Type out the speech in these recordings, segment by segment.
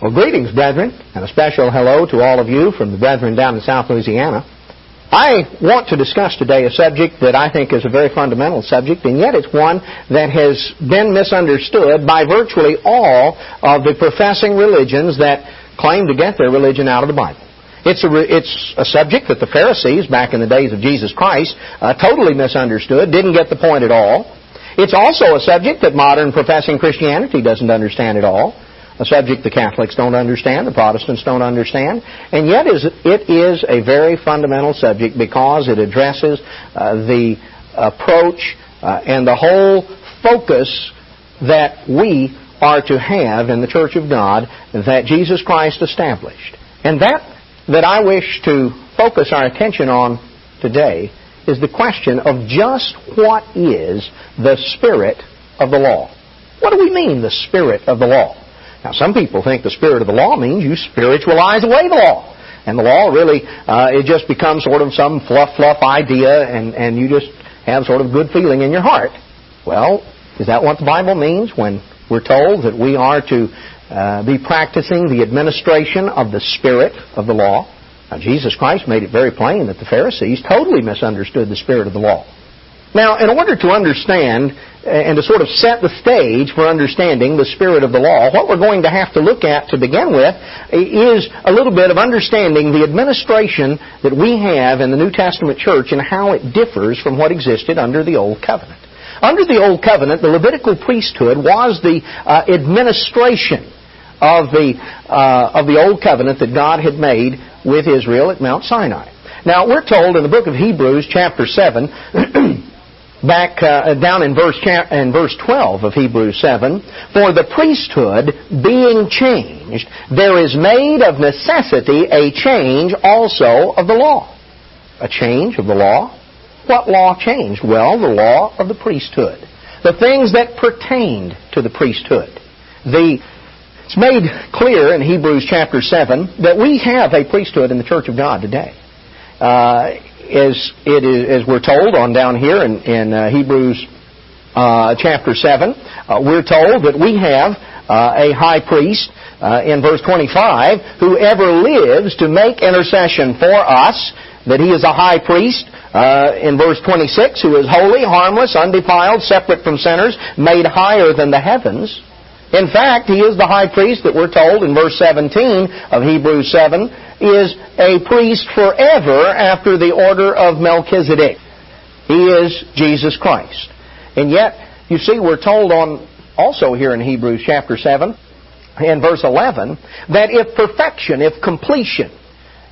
Well, greetings, brethren, and a special hello to all of you from the brethren down in South Louisiana. I want to discuss today a subject that I think is a very fundamental subject, and yet it's one that has been misunderstood by virtually all of the professing religions that claim to get their religion out of the Bible. It's a subject that the Pharisees, back in the days of Jesus Christ, totally misunderstood, didn't get the point at all. It's also a subject that modern professing Christianity doesn't understand at all. A subject the Catholics don't understand, the Protestants don't understand, and yet it is a very fundamental subject because it addresses the approach and the whole focus that we are to have in the Church of God that Jesus Christ established. And that I wish to focus our attention on today is the question of just what is the spirit of the law. What do we mean, the spirit of the law? Now, some people think the spirit of the law means you spiritualize away the law. And the law really, it just becomes sort of some fluff idea and you just have sort of good feeling in your heart. Well, is that what the Bible means when we're told that we are to be practicing the administration of the spirit of the law? Now, Jesus Christ made it very plain that the Pharisees totally misunderstood the spirit of the law. Now, in order to understand and to sort of set the stage for understanding the spirit of the law, what we're going to have to look at to begin with is a little bit of understanding the administration that we have in the New Testament church and how it differs from what existed under the Old Covenant. Under the Old Covenant, the Levitical priesthood was the administration of the Old Covenant that God had made with Israel at Mount Sinai. Now, we're told in the book of Hebrews, chapter 7, back down in verse 12 of Hebrews 7, for the priesthood being changed, there is made of necessity a change also of the law. A change of the law? What law changed? Well, the law of the priesthood. The things that pertained to the priesthood. It's made clear in Hebrews chapter 7 that we have a priesthood in the Church of God today. As we're told on down here in Hebrews chapter 7, we're told that we have a high priest in verse 25 who ever lives to make intercession for us, that he is a high priest in verse 26 who is holy, harmless, undefiled, separate from sinners, made higher than the heavens. In fact, he is the high priest that we're told in verse 17 of Hebrews 7 is a priest forever after the order of Melchizedek. He is Jesus Christ. And yet, you see, we're told also here in Hebrews chapter 7 in verse 11 that if perfection, if completion,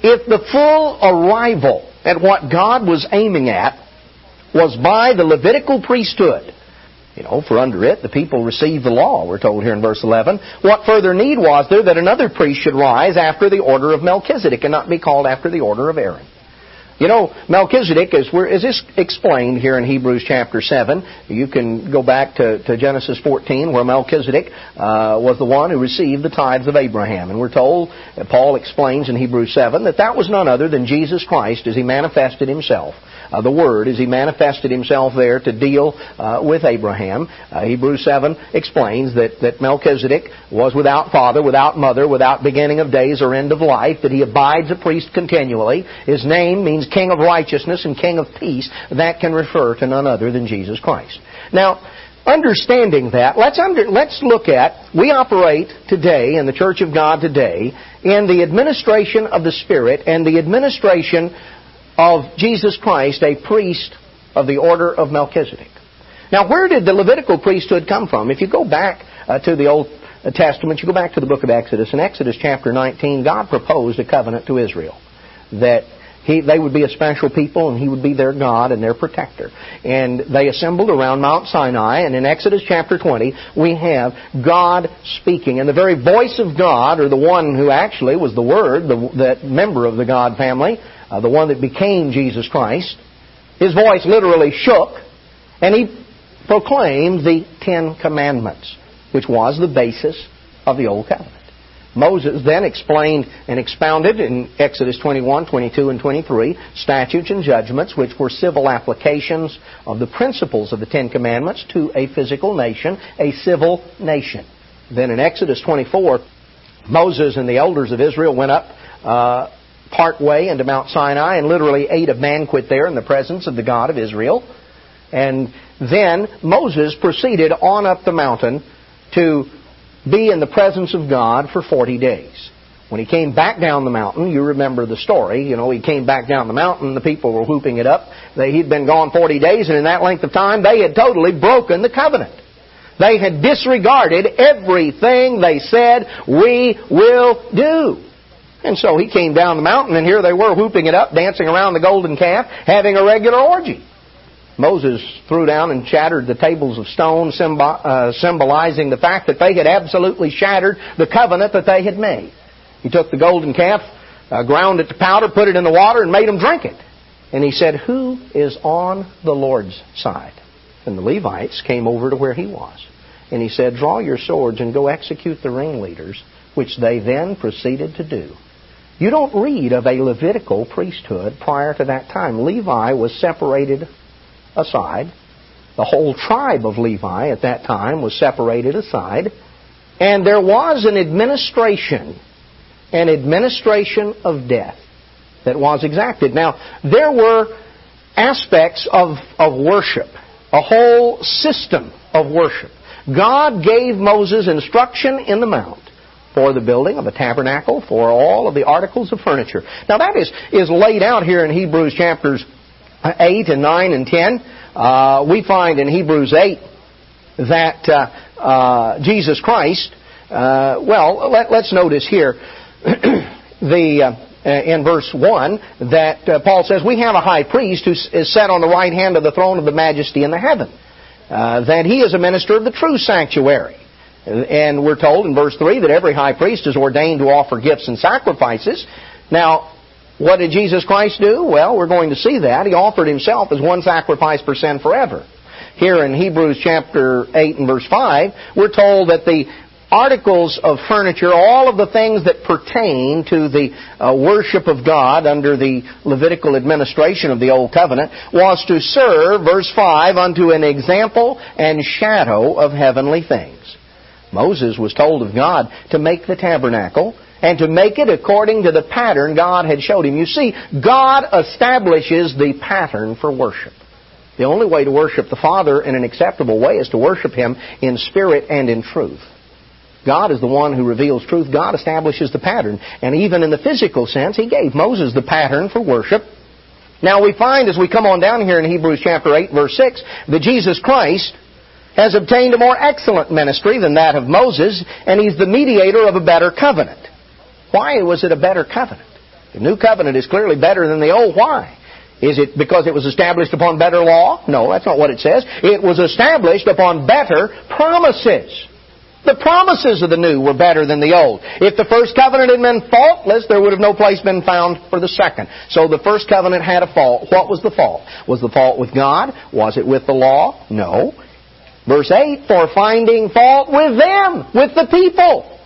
if the full arrival at what God was aiming at was by the Levitical priesthood, for under it the people received the law, we're told here in verse 11. What further need was there that another priest should rise after the order of Melchizedek and not be called after the order of Aaron? Melchizedek, is this explained here in Hebrews chapter 7. You can go back to Genesis 14 where Melchizedek was the one who received the tithes of Abraham. And we're told, Paul explains in Hebrews 7, that was none other than Jesus Christ as He manifested Himself. The Word, as He manifested Himself there to deal with Abraham. Hebrews 7 explains that Melchizedek was without father, without mother, without beginning of days or end of life, that he abides a priest continually. His name means King of Righteousness and King of Peace. That can refer to none other than Jesus Christ. Now, understanding that, let's look at, we operate today in the Church of God today in the administration of the Spirit and the administration of Jesus Christ, a priest of the order of Melchizedek. Now, where did the Levitical priesthood come from? If you go back to the Old Testament, you go back to the book of Exodus. In Exodus chapter 19, God proposed a covenant to Israel that they would be a special people and He would be their God and their protector. And they assembled around Mount Sinai, and in Exodus chapter 20, we have God speaking. And the very voice of God, or the one who actually was the Word, that member of the God family, the one that became Jesus Christ, His voice literally shook, and He proclaimed the Ten Commandments, which was the basis of the Old Covenant. Moses then explained and expounded in Exodus 21, 22, and 23 statutes and judgments which were civil applications of the principles of the Ten Commandments to a physical nation, a civil nation. Then in Exodus 24, Moses and the elders of Israel went up part way into Mount Sinai and literally ate a banquet there in the presence of the God of Israel. And then Moses proceeded on up the mountain to be in the presence of God for 40 days. When he came back down the mountain, you remember the story, he came back down the mountain, the people were whooping it up. He'd been gone 40 days, and in that length of time, they had totally broken the covenant. They had disregarded everything they said, "We will do." And so he came down the mountain, and here they were whooping it up, dancing around the golden calf, having a regular orgy. Moses threw down and shattered the tables of stone, symbolizing the fact that they had absolutely shattered the covenant that they had made. He took the golden calf, ground it to powder, put it in the water, and made them drink it. And he said, "Who is on the Lord's side?" And the Levites came over to where he was. And he said, "Draw your swords and go execute the ringleaders," which they then proceeded to do. You don't read of a Levitical priesthood prior to that time. Levi was separated aside. The whole tribe of Levi at that time was separated aside. And there was an administration of death that was exacted. Now, there were aspects of worship, a whole system of worship. God gave Moses instruction in the mount for the building of a tabernacle, for all of the articles of furniture. Now, that is laid out here in Hebrews chapters 8 and 9 and 10. We find in Hebrews 8 that Jesus Christ, let's notice here, in verse 1 that Paul says, "We have a high priest who is set on the right hand of the throne of the majesty in the heaven, that he is a minister of the true sanctuary." And we're told in verse 3 that every high priest is ordained to offer gifts and sacrifices. Now, what did Jesus Christ do? Well, we're going to see that. He offered himself as one sacrifice for sin forever. Here in Hebrews chapter 8 and verse 5, we're told that the articles of furniture, all of the things that pertain to the worship of God under the Levitical administration of the Old Covenant, was to serve, verse 5, unto an example and shadow of heavenly things. Moses was told of God to make the tabernacle and to make it according to the pattern God had showed him. You see, God establishes the pattern for worship. The only way to worship the Father in an acceptable way is to worship Him in spirit and in truth. God is the one who reveals truth. God establishes the pattern. And even in the physical sense, He gave Moses the pattern for worship. Now we find as we come on down here in Hebrews chapter 8, verse 6, that Jesus Christ has obtained a more excellent ministry than that of Moses, and He's the mediator of a better covenant. Why was it a better covenant? The new covenant is clearly better than the old. Why? Is it because it was established upon better law? No, that's not what it says. It was established upon better promises. The promises of the new were better than the old. If the first covenant had been faultless, there would have no place been found for the second. So the first covenant had a fault. What was the fault? Was the fault with God? Was it with the law? No. Verse 8, for finding fault with them, with the people.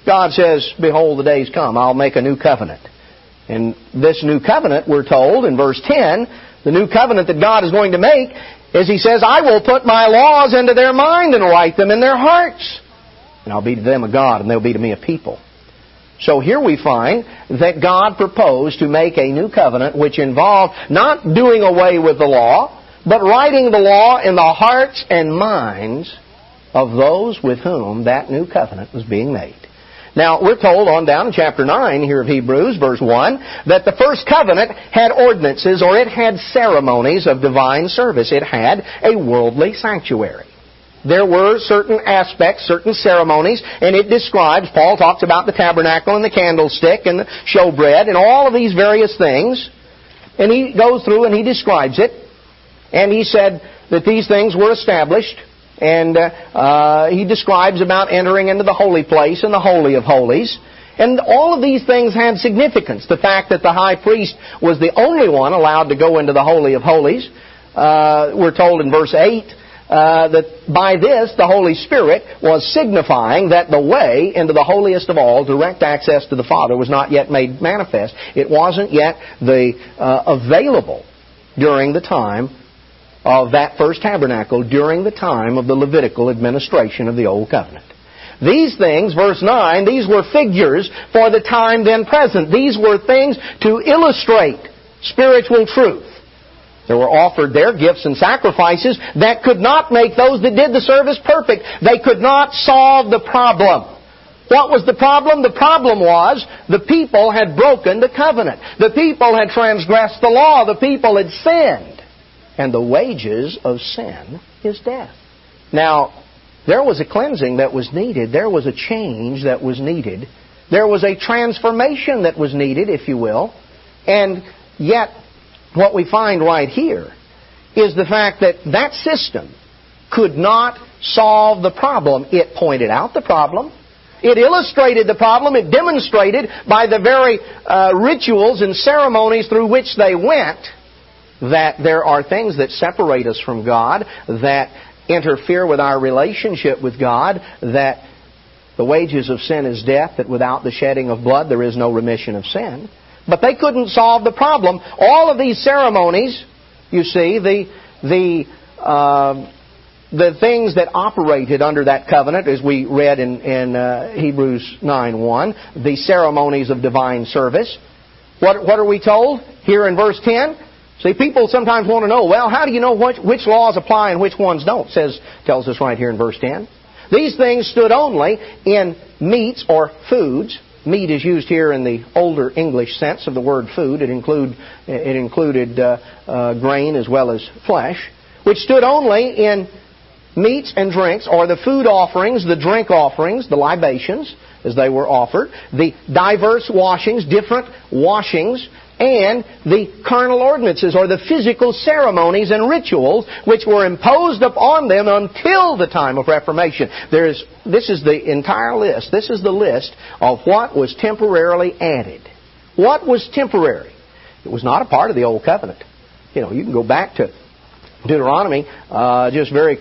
God says, behold, the days come, I'll make a new covenant. And this new covenant, we're told in verse 10, the new covenant that God is going to make is He says, I will put my laws into their mind and write them in their hearts. And I'll be to them a God, and they'll be to me a people. So here we find that God proposed to make a new covenant which involved not doing away with the law, but writing the law in the hearts and minds of those with whom that new covenant was being made. Now, we're told on down in chapter 9 here of Hebrews, verse 1, that the first covenant had ordinances, or it had ceremonies of divine service. It had a worldly sanctuary. There were certain aspects, certain ceremonies, and it describes, Paul talks about the tabernacle and the candlestick and the showbread and all of these various things. And he goes through and he describes it. And he said that these things were established. And he describes about entering into the holy place and the Holy of Holies. And all of these things had significance. The fact that the high priest was the only one allowed to go into the Holy of Holies. We're told in verse 8 that by this the Holy Spirit was signifying that the way into the holiest of all, direct access to the Father, was not yet made manifest. It wasn't yet available during the time of that first tabernacle, during the time of the Levitical administration of the Old Covenant. These things, verse 9, these were figures for the time then present. These were things to illustrate spiritual truth. There were offered there gifts and sacrifices that could not make those that did the service perfect. They could not solve the problem. What was the problem? The problem was the people had broken the covenant. The people had transgressed the law. The people had sinned. And the wages of sin is death. Now, there was a cleansing that was needed. There was a change that was needed. There was a transformation that was needed, if you will. And yet, what we find right here is the fact that that system could not solve the problem. It pointed out the problem. It illustrated the problem. It demonstrated by the very rituals and ceremonies through which they went that there are things that separate us from God, that interfere with our relationship with God, that the wages of sin is death, that without the shedding of blood there is no remission of sin. But they couldn't solve the problem. All of these ceremonies, you see, the things that operated under that covenant, as we read in Hebrews 9:1, the ceremonies of divine service. What are we told here in verse 10? See, people sometimes want to know, well, how do you know which laws apply and which ones don't? Tells us right here in verse 10. These things stood only in meats or foods. Meat is used here in the older English sense of the word food. It included grain as well as flesh, which stood only in meats and drinks, or the food offerings, the drink offerings, the libations, as they were offered, the diverse washings, different washings, and the carnal ordinances, or the physical ceremonies and rituals which were imposed upon them until the time of Reformation. This is the entire list. This is the list of what was temporarily added. What was temporary? It was not a part of the Old Covenant. You can go back to Deuteronomy just very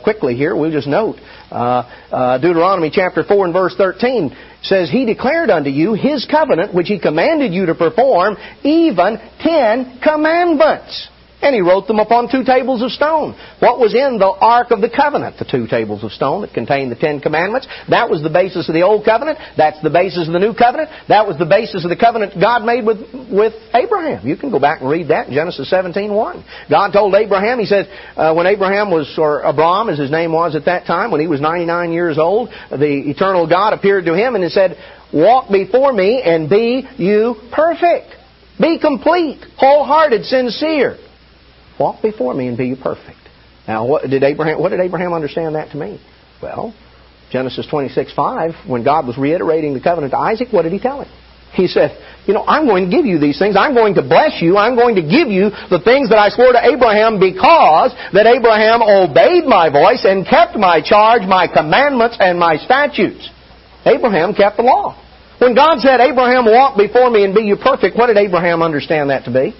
quickly here. We'll just note Deuteronomy chapter 4 and verse 13 says, He declared unto you His covenant, which He commanded you to perform, even 10 commandments. And He wrote them upon 2 tables of stone. What was in the Ark of the Covenant? The 2 tables of stone that contained the 10 commandments. That was the basis of the Old Covenant. That's the basis of the New Covenant. That was the basis of the covenant God made with Abraham. You can go back and read that in Genesis 17:1. God told Abraham, He said, when Abraham was, or Abram as his name was at that time, when he was 99 years old, the eternal God appeared to him and He said, Walk before me and be you perfect. Be complete, wholehearted, sincere. Walk before me and be you perfect. Now, what did Abraham understand that to mean? Well, Genesis 26:5, when God was reiterating the covenant to Isaac, what did He tell him? He said, I'm going to give you these things. I'm going to bless you. I'm going to give you the things that I swore to Abraham, because that Abraham obeyed my voice and kept my charge, my commandments, and my statutes. Abraham kept the law. When God said, Abraham, walk before me and be you perfect, what did Abraham understand that to be?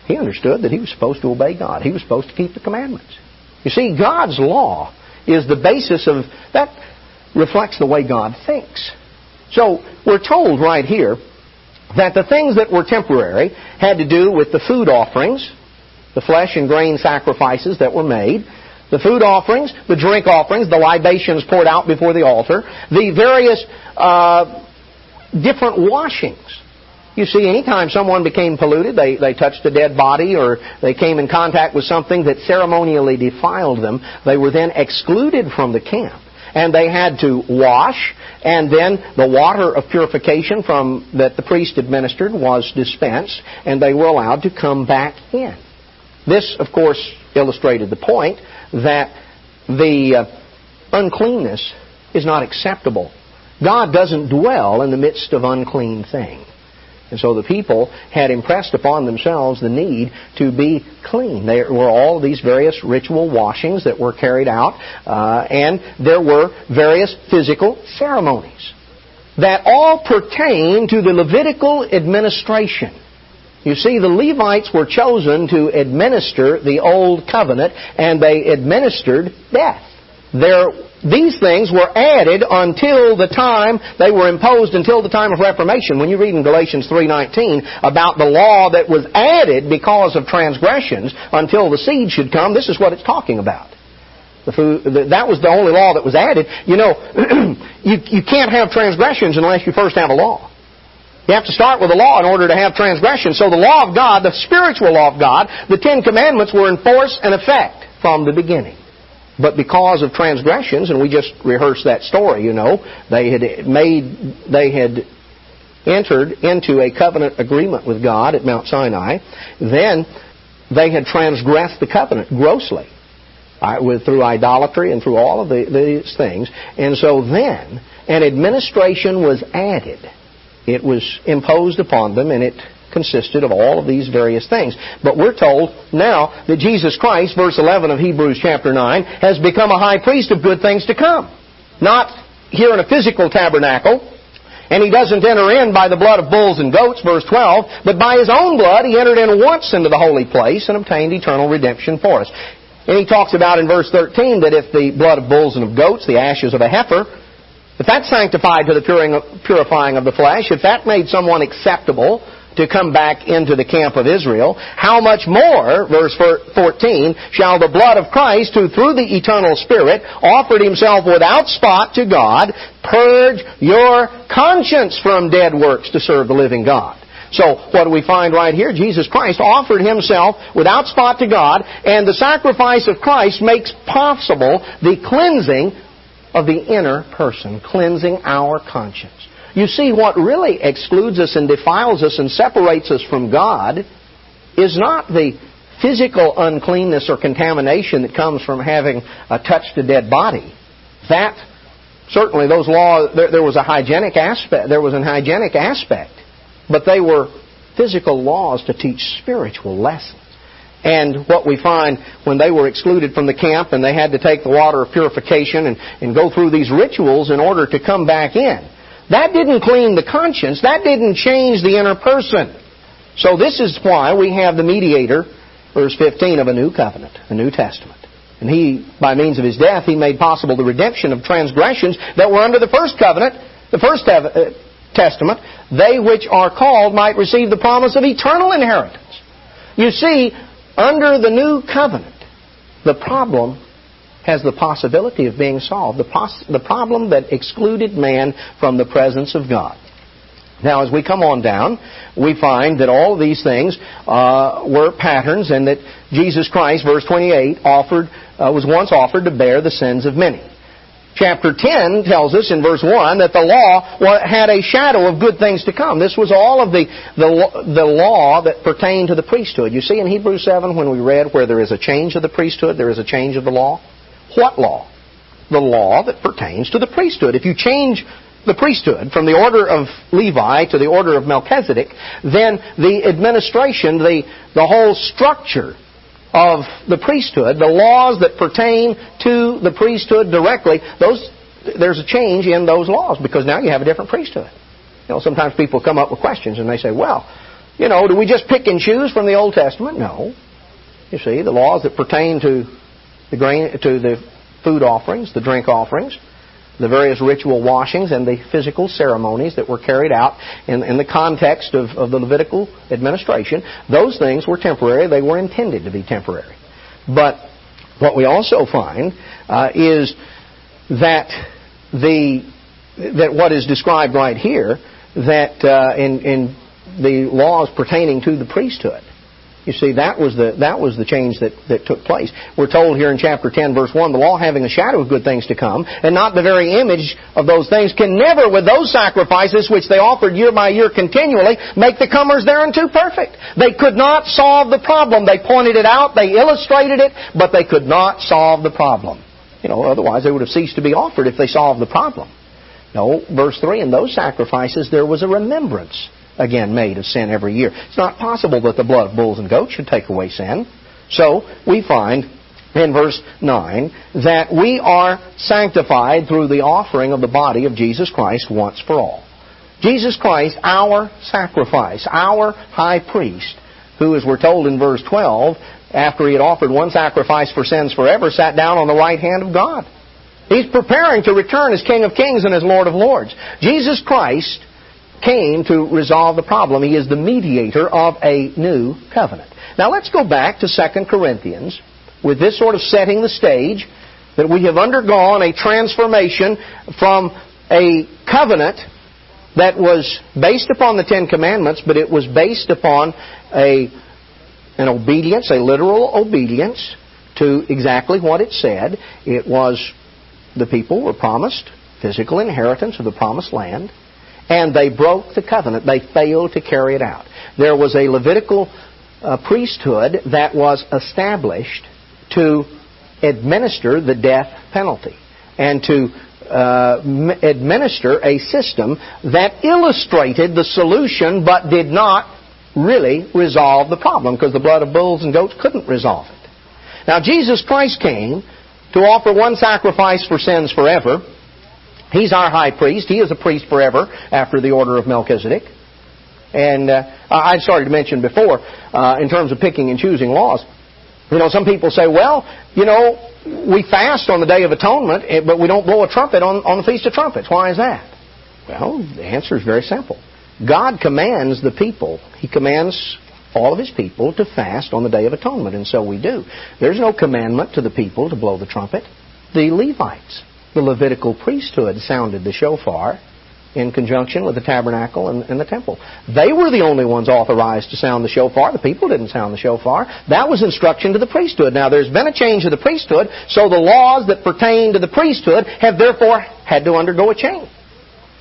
He understood that he was supposed to obey God. He was supposed to keep the commandments. You see, God's law is the basis of, that reflects the way God thinks. So, we're told right here that the things that were temporary had to do with the food offerings, the flesh and grain sacrifices that were made, the food offerings, the drink offerings, the libations poured out before the altar, the various different washings. You see, anytime someone became polluted, they touched a dead body, or they came in contact with something that ceremonially defiled them, they were then excluded from the camp. And they had to wash, and then the water of purification that the priest administered was dispensed, and they were allowed to come back in. This, of course, illustrated the point that the uncleanness is not acceptable. God doesn't dwell in the midst of unclean things. And so the people had impressed upon themselves the need to be clean. There were all these various ritual washings that were carried out, and there were various physical ceremonies that all pertain to the Levitical administration. You see, the Levites were chosen to administer the Old Covenant, and they administered death. These things were added until the time, they were imposed until the time of Reformation. When you read in Galatians 3:19 about the law that was added because of transgressions until the seed should come, this is what it's talking about. That was the only law that was added. You know, you can't have transgressions unless you first have a law. You have to start with a law in order to have transgression. So the law of God, the spiritual law of God, the Ten Commandments were in force and effect from the beginning. But because of transgressions, and we just rehearsed that story, you know, they had entered into a covenant agreement with God at Mount Sinai. Then they had transgressed the covenant grossly, through idolatry and through all of these things. And so then an administration was added. It was imposed upon them, and it consisted of all of these various things. But we're told now that Jesus Christ, verse 11 of Hebrews chapter 9, has become a high priest of good things to come. Not here in a physical tabernacle, and He doesn't enter in by the blood of bulls and goats, verse 12, but by His own blood He entered in once into the holy place and obtained eternal redemption for us. And He talks about in verse 13 that if the blood of bulls and of goats, the ashes of a heifer, if that's sanctified to the purifying of the flesh, if that made someone acceptable to come back into the camp of Israel, how much more, verse 14, shall the blood of Christ, who through the eternal Spirit offered Himself without spot to God, purge your conscience from dead works to serve the living God. So what do we find right here? Jesus Christ offered Himself without spot to God, and the sacrifice of Christ makes possible the cleansing of the inner person, cleansing our conscience. You see, what really excludes us and defiles us and separates us from God is not the physical uncleanness or contamination that comes from having touched a dead body. That, certainly those laws, there was a hygienic aspect. There was an hygienic aspect. But they were physical laws to teach spiritual lessons. And what we find when they were excluded from the camp and they had to take the water of purification and go through these rituals in order to come back in, that didn't clean the conscience. That didn't change the inner person. So this is why we have the mediator, verse 15, of a new covenant, a New Testament. And He, by means of His death, He made possible the redemption of transgressions that were under the first covenant, the first Testament. They which are called might receive the promise of eternal inheritance. You see, under the new covenant, the problem has the possibility of being solved. The problem that excluded man from the presence of God. Now, as we come on down, we find that all of these things were patterns, and that Jesus Christ, verse 28, was once offered to bear the sins of many. Chapter 10 tells us in verse 1 that the law had a shadow of good things to come. This was all of the law that pertained to the priesthood. You see in Hebrews 7 when we read where there is a change of the priesthood, there is a change of the law. What law? The law that pertains to the priesthood. If you change the priesthood from the order of Levi to the order of Melchizedek, then the administration, the whole structure of the priesthood, the laws that pertain to the priesthood directly, there's a change in those laws because now you have a different priesthood. You know, sometimes people come up with questions and they say, well, you know, do we just pick and choose from the Old Testament? No. You see, the laws that pertain to the food offerings, the drink offerings, the various ritual washings and the physical ceremonies that were carried out in the context of the Levitical administration, those things were temporary. They were intended to be temporary. But what we also find is that what is described right here, that in the laws pertaining to the priesthood, you see, that was the change that took place. We're told here in chapter 10, verse 1, the law having a shadow of good things to come, and not the very image of those things, can never, with those sacrifices which they offered year by year continually, make the comers thereunto perfect. They could not solve the problem. They pointed it out, they illustrated it, but they could not solve the problem. You know, otherwise they would have ceased to be offered if they solved the problem. No, verse 3, in those sacrifices there was a remembrance again made of sin every year. It's not possible that the blood of bulls and goats should take away sin. So we find in verse 9 that we are sanctified through the offering of the body of Jesus Christ once for all. Jesus Christ, our sacrifice, our high priest, who, as we're told in verse 12, after He had offered one sacrifice for sins forever, sat down on the right hand of God. He's preparing to return as King of Kings and as Lord of Lords. Jesus Christ came to resolve the problem. He is the mediator of a new covenant. Now let's go back to 2 Corinthians with this sort of setting the stage that we have undergone a transformation from a covenant that was based upon the Ten Commandments, but it was based upon an obedience, a literal obedience to exactly what it said. It was the people were promised physical inheritance of the promised land, and they broke the covenant. They failed to carry it out. There was a Levitical priesthood that was established to administer the death penalty and to administer a system that illustrated the solution but did not really resolve the problem, because the blood of bulls and goats couldn't resolve it. Now, Jesus Christ came to offer one sacrifice for sins forever. He's our high priest. He is a priest forever after the order of Melchizedek. And I started to mention before, in terms of picking and choosing laws, some people say, well, we fast on the Day of Atonement, but we don't blow a trumpet on the Feast of Trumpets. Why is that? Well, the answer is very simple. God commands the people. He commands all of His people to fast on the Day of Atonement, and so we do. There's no commandment to the people to blow the trumpet. The Levites, the Levitical priesthood, sounded the shofar in conjunction with the tabernacle and the temple. They were the only ones authorized to sound the shofar. The people didn't sound the shofar. That was instruction to the priesthood. Now, there's been a change of the priesthood, so the laws that pertain to the priesthood have therefore had to undergo a change.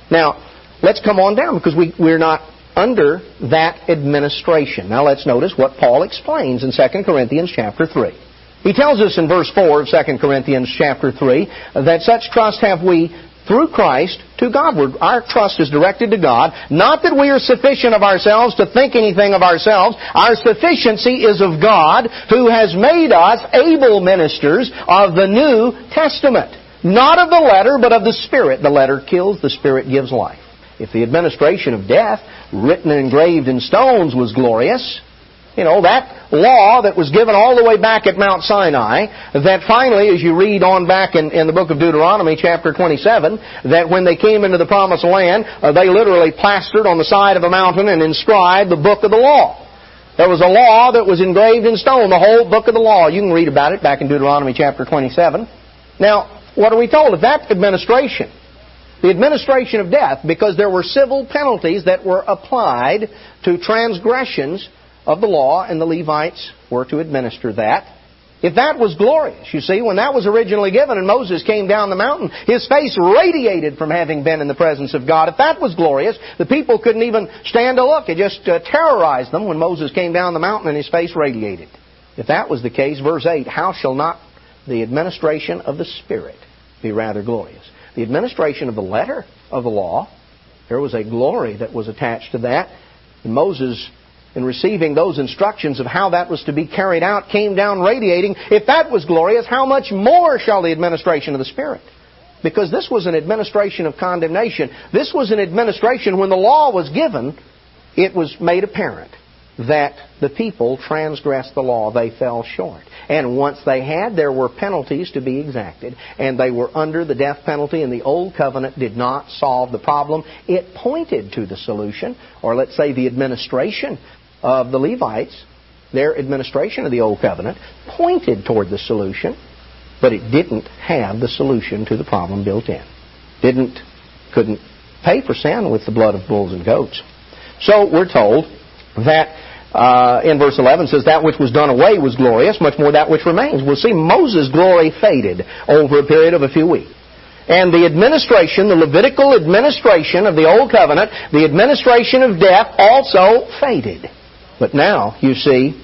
Now, let's come on down, because we're not under that administration. Now, let's notice what Paul explains in 2 Corinthians chapter 3. He tells us in verse 4 of 2 Corinthians chapter 3 that such trust have we through Christ to Godward. Our trust is directed to God. Not that we are sufficient of ourselves to think anything of ourselves. Our sufficiency is of God, who has made us able ministers of the New Testament. Not of the letter, but of the Spirit. The letter kills, the Spirit gives life. If the administration of death, written and engraved in stones, was glorious, that law that was given all the way back at Mount Sinai, that finally, as you read on back in the book of Deuteronomy, chapter 27, that when they came into the promised land, they literally plastered on the side of a mountain and inscribed the book of the law. There was a law that was engraved in stone, the whole book of the law. You can read about it back in Deuteronomy chapter 27. Now, what are we told? If that administration, the administration of death, because there were civil penalties that were applied to transgressions of the law, and the Levites were to administer that. If that was glorious, you see, when that was originally given and Moses came down the mountain, his face radiated from having been in the presence of God. If that was glorious, the people couldn't even stand to look. It just terrorized them when Moses came down the mountain and his face radiated. If that was the case, verse 8, how shall not the administration of the Spirit be rather glorious? The administration of the letter of the law, there was a glory that was attached to that. And Moses, in receiving those instructions of how that was to be carried out, came down radiating. If that was glorious, how much more shall the administration of the Spirit? Because this was an administration of condemnation. This was an administration, when the law was given, it was made apparent that the people transgressed the law. They fell short. And once they had, there were penalties to be exacted. And they were under the death penalty, and the Old Covenant did not solve the problem. It pointed to the solution, or let's say the administration of the Levites, their administration of the Old Covenant, pointed toward the solution, but it didn't have the solution to the problem built in. Couldn't pay for sin with the blood of bulls and goats. So we're told that in verse 11 says, that which was done away was glorious, much more that which remains. We'll see Moses' glory faded over a period of a few weeks. And the administration, the Levitical administration of the Old Covenant, the administration of death also faded. But now, you see,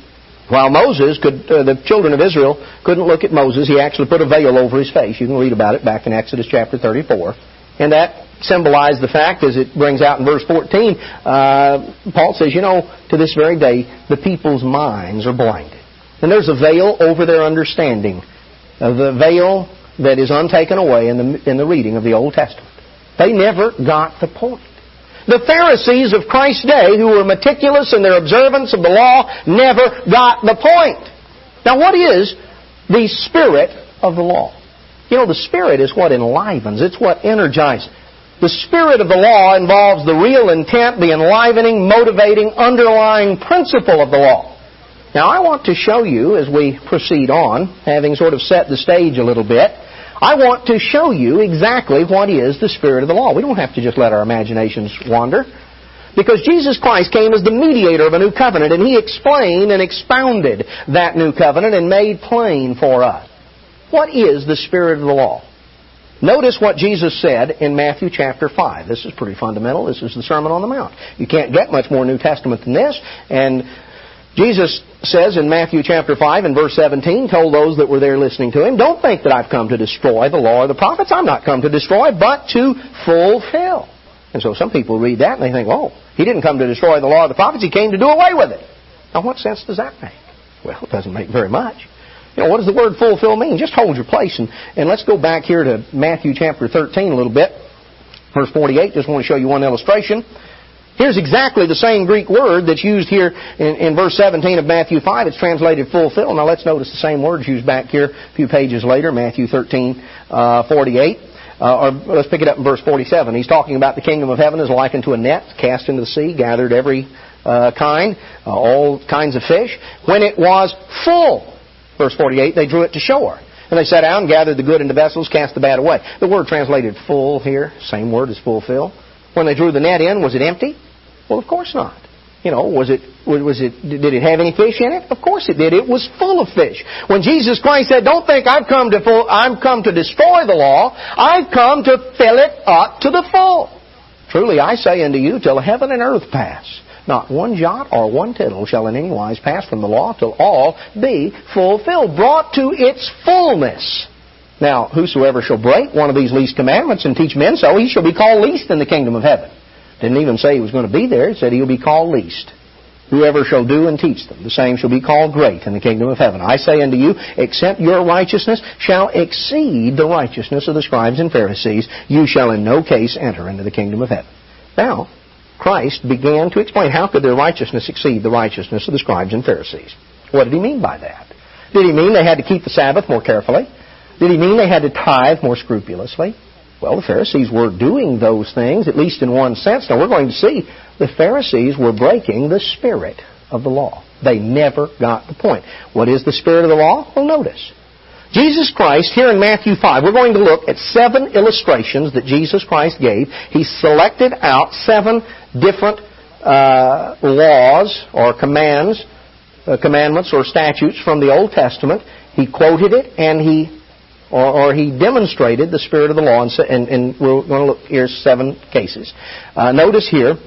while the children of Israel couldn't look at Moses, he actually put a veil over his face. You can read about it back in Exodus chapter 34. And that symbolized the fact, as it brings out in verse 14, Paul says, to this very day, the people's minds are blinded. And there's a veil over their understanding, the veil that is untaken away in the reading of the Old Testament. They never got the point. The Pharisees of Christ's day, who were meticulous in their observance of the law, never got the point. Now, what is the spirit of the law? The Spirit is what enlivens. It's what energizes. The spirit of the law involves the real intent, the enlivening, motivating, underlying principle of the law. Now, I want to show you, as we proceed on, having sort of set the stage a little bit, I want to show you exactly what is the Spirit of the law. We don't have to just let our imaginations wander. Because Jesus Christ came as the mediator of a new covenant, and He explained and expounded that new covenant and made plain for us. What is the Spirit of the law? Notice what Jesus said in Matthew chapter 5. This is pretty fundamental. This is the Sermon on the Mount. You can't get much more New Testament than this. And Jesus says in Matthew chapter 5 and verse 17, told those that were there listening to Him, don't think that I've come to destroy the law or the prophets. I'm not come to destroy, but to fulfill. And so some people read that and they think, oh, He didn't come to destroy the law or the prophets. He came to do away with it. Now, what sense does that make? Well, it doesn't make very much. You know, what does the word fulfill mean? Just hold your place. And let's go back here to Matthew chapter 13 a little bit. Verse 48, just want to show you one illustration. Here's exactly the same Greek word that's used here in verse 17 of Matthew 5. It's translated fulfill. Now let's notice the same words used back here a few pages later, Matthew 13, 48. Or let's pick it up in verse 47. He's talking about the kingdom of heaven is likened to a net cast into the sea, gathered every kind, all kinds of fish. When it was full, verse 48, they drew it to shore. And they sat down and gathered the good into vessels, cast the bad away. The word translated full here, same word as fulfill. When they drew the net in, was it empty? Well, of course not. You know, did it have any fish in it? Of course it did. It was full of fish. When Jesus Christ said, don't think I've come to destroy the law, I've come to fill it up to the full. Truly I say unto you, till heaven and earth pass, not one jot or one tittle shall in any wise pass from the law till all be fulfilled, brought to its fullness. Now, whosoever shall break one of these least commandments and teach men so, he shall be called least in the kingdom of heaven. Didn't even say he was going to be there. It said he'll be called least. Whoever shall do and teach them, the same shall be called great in the kingdom of heaven. I say unto you, except your righteousness shall exceed the righteousness of the scribes and Pharisees, you shall in no case enter into the kingdom of heaven. Now, Christ began to explain how could their righteousness exceed the righteousness of the scribes and Pharisees. What did He mean by that? Did He mean they had to keep the Sabbath more carefully? Did He mean they had to tithe more scrupulously? Well, the Pharisees were doing those things, at least in one sense. Now, we're going to see the Pharisees were breaking the spirit of the law. They never got the point. What is the spirit of the law? Well, notice. Jesus Christ, here in Matthew 5, we're going to look at 7 illustrations that Jesus Christ gave. He selected out 7 different laws or commandments or statutes from the Old Testament. He quoted it and he demonstrated the spirit of the law, and we're going to look here 7 cases. Notice here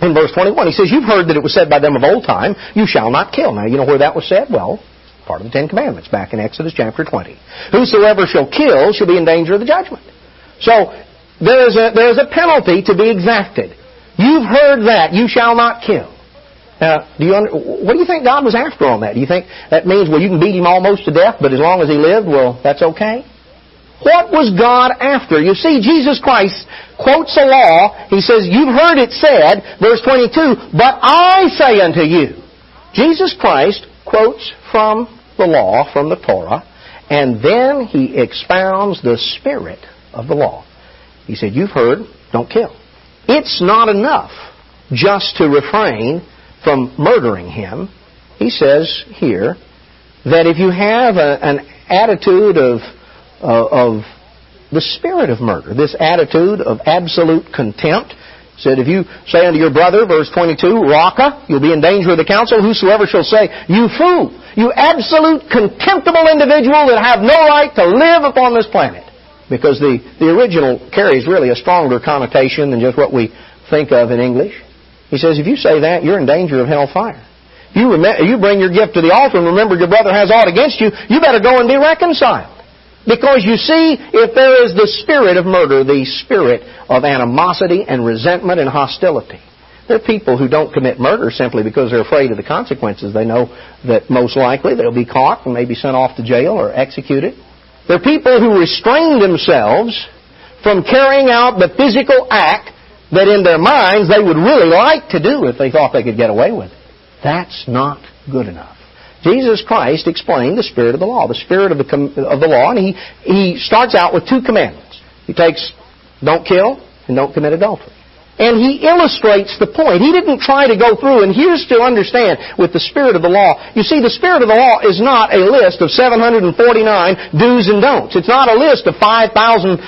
in verse 21, he says, you've heard that it was said by them of old time, you shall not kill. Now, you know where that was said? Well, part of the 10 Commandments, back in Exodus chapter 20. Whosoever shall kill shall be in danger of the judgment. So, there is a penalty to be exacted. You've heard that, you shall not kill. Now, what do you think God was after on that? Do you think that means, well, you can beat him almost to death, but as long as he lived, well, that's okay? What was God after? You see, Jesus Christ quotes a law. He says, you've heard it said, verse 22, but I say unto you. Jesus Christ quotes from the law, from the Torah, and then He expounds the spirit of the law. He said, you've heard, don't kill. It's not enough just to refrain from murdering him. He says here that if you have an attitude of the spirit of murder, this attitude of absolute contempt, said if you say unto your brother, verse 22, Raka, you'll be in danger of the council. Whosoever shall say, you fool, you absolute contemptible individual that have no right to live upon this planet. Because the original carries really a stronger connotation than just what we think of in English. He says, if you say that, you're in danger of hellfire. You bring your gift to the altar and remember your brother has aught against you, you better go and be reconciled. Because you see, if there is the spirit of murder, the spirit of animosity and resentment and hostility. There are people who don't commit murder simply because they're afraid of the consequences. They know that most likely they'll be caught and maybe sent off to jail or executed. There are people who restrain themselves from carrying out the physical act that in their minds they would really like to do if they thought they could get away with it. That's not good enough. Jesus Christ explained the spirit of the law, the spirit of the law, and he starts out with 2 commandments. He takes don't kill and don't commit adultery. And he illustrates the point. He didn't try to go through, and here's to understand with the Spirit of the law. You see, the Spirit of the law is not a list of 749 do's and don'ts. It's not a list of 5,000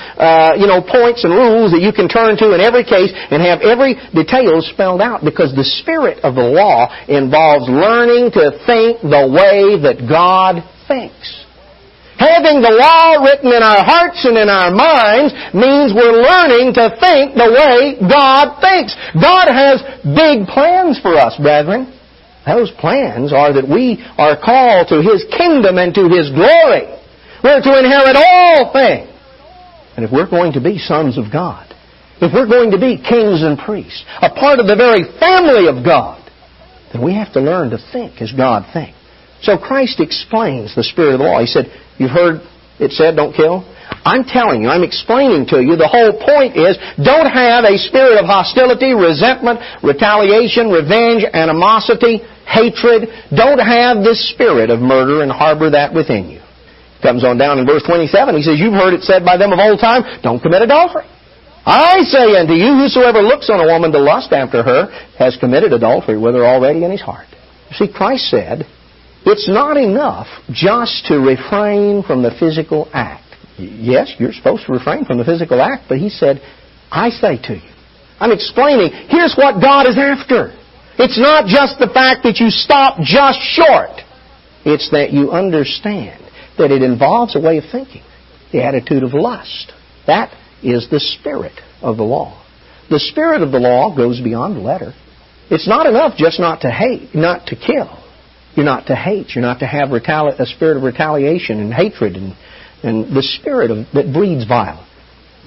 points and rules that you can turn to in every case and have every detail spelled out, because the Spirit of the law involves learning to think the way that God thinks. Having the law written in our hearts and in our minds means we're learning to think the way God thinks. God has big plans for us, brethren. Those plans are that we are called to His kingdom and to His glory. We're to inherit all things. And if we're going to be sons of God, if we're going to be kings and priests, a part of the very family of God, then we have to learn to think as God thinks. So Christ explains the Spirit of the law. He said, you've heard it said, don't kill? I'm telling you, I'm explaining to you, the whole point is, don't have a spirit of hostility, resentment, retaliation, revenge, animosity, hatred. Don't have this spirit of murder and harbor that within you. Comes on down in verse 27, he says, you've heard it said by them of old time, don't commit adultery. I say unto you, whosoever looks on a woman to lust after her has committed adultery with her already in his heart. You see, Christ said, it's not enough just to refrain from the physical act. Yes, you're supposed to refrain from the physical act, but He said, I say to you. I'm explaining, here's what God is after. It's not just the fact that you stop just short. It's that you understand that it involves a way of thinking, the attitude of lust. That is the spirit of the law. The spirit of the law goes beyond the letter. It's not enough just not to hate, not to kill. You're not to hate. You're not to have a spirit of retaliation and hatred and the spirit that breeds violence.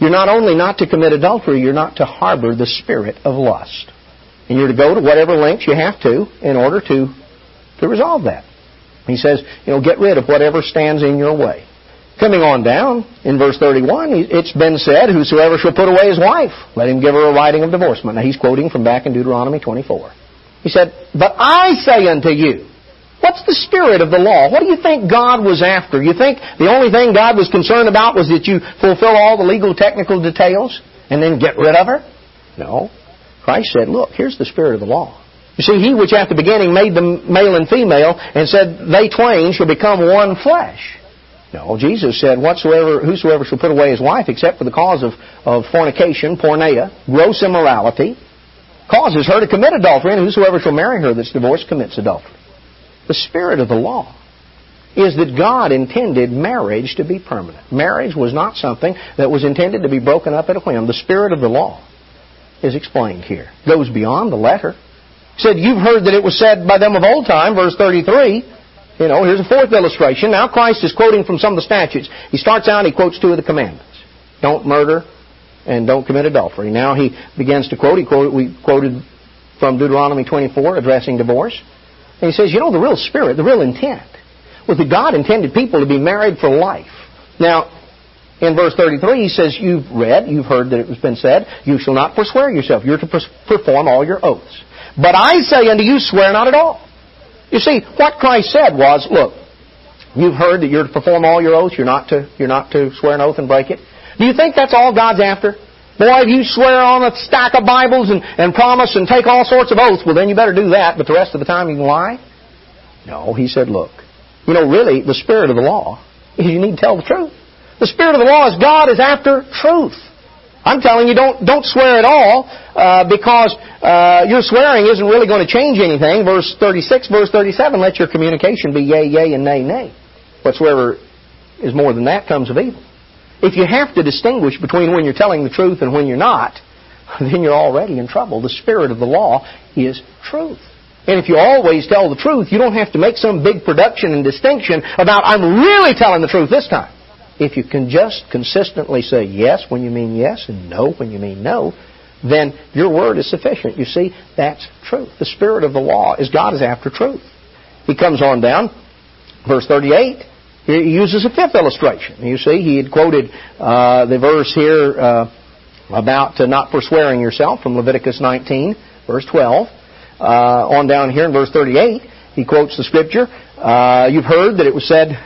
You're not only not to commit adultery, you're not to harbor the spirit of lust. And you're to go to whatever lengths you have to in order to resolve that. He says, get rid of whatever stands in your way. Coming on down, in verse 31, it's been said, whosoever shall put away his wife, let him give her a writing of divorcement. Now he's quoting from back in Deuteronomy 24. He said, but I say unto you, what's the spirit of the law? What do you think God was after? You think the only thing God was concerned about was that you fulfill all the legal technical details and then get rid of her? No. Christ said, look, here's the spirit of the law. You see, He which at the beginning made them male and female and said, they twain shall become one flesh. No, Jesus said, whosoever shall put away his wife except for the cause of fornication, porneia, gross immorality, causes her to commit adultery, and whosoever shall marry her that's divorced commits adultery. The spirit of the law is that God intended marriage to be permanent. Marriage was not something that was intended to be broken up at a whim. The spirit of the law is explained here. It goes beyond the letter. He said, you've heard that it was said by them of old time, verse 33. Here's a fourth illustration. Now Christ is quoting from some of the statutes. He starts out and he quotes two of the commandments. Don't murder and don't commit adultery. Now he begins to quote. We quoted from Deuteronomy 24 addressing divorce. And he says, the real spirit, the real intent was that God intended people to be married for life. Now, in verse 33, he says, you've heard that it has been said, you shall not forswear yourself. You're to perform all your oaths. But I say unto you, swear not at all. You see, what Christ said was, look, you've heard that you're to perform all your oaths. You're not to swear an oath and break it. Do you think that's all God's after? Boy, if you swear on a stack of Bibles and promise and take all sorts of oaths, well, then you better do that, but the rest of the time you can lie? No, He said, look, really, the spirit of the law is you need to tell the truth. The spirit of the law is God is after truth. I'm telling you, don't swear at all because your swearing isn't really going to change anything. Verse 36, verse 37, let your communication be yea, yea, and nay, nay. Whatsoever is more than that comes of evil. If you have to distinguish between when you're telling the truth and when you're not, then you're already in trouble. The spirit of the law is truth. And if you always tell the truth, you don't have to make some big production and distinction about, I'm really telling the truth this time. If you can just consistently say yes when you mean yes and no when you mean no, then your word is sufficient. You see, that's truth. The spirit of the law is God is after truth. He comes on down, verse 38. He uses a fifth illustration. You see, he had quoted the verse here about not forswearing yourself from Leviticus 19, verse 12. On down here in verse 38, he quotes the scripture, you've heard that it was said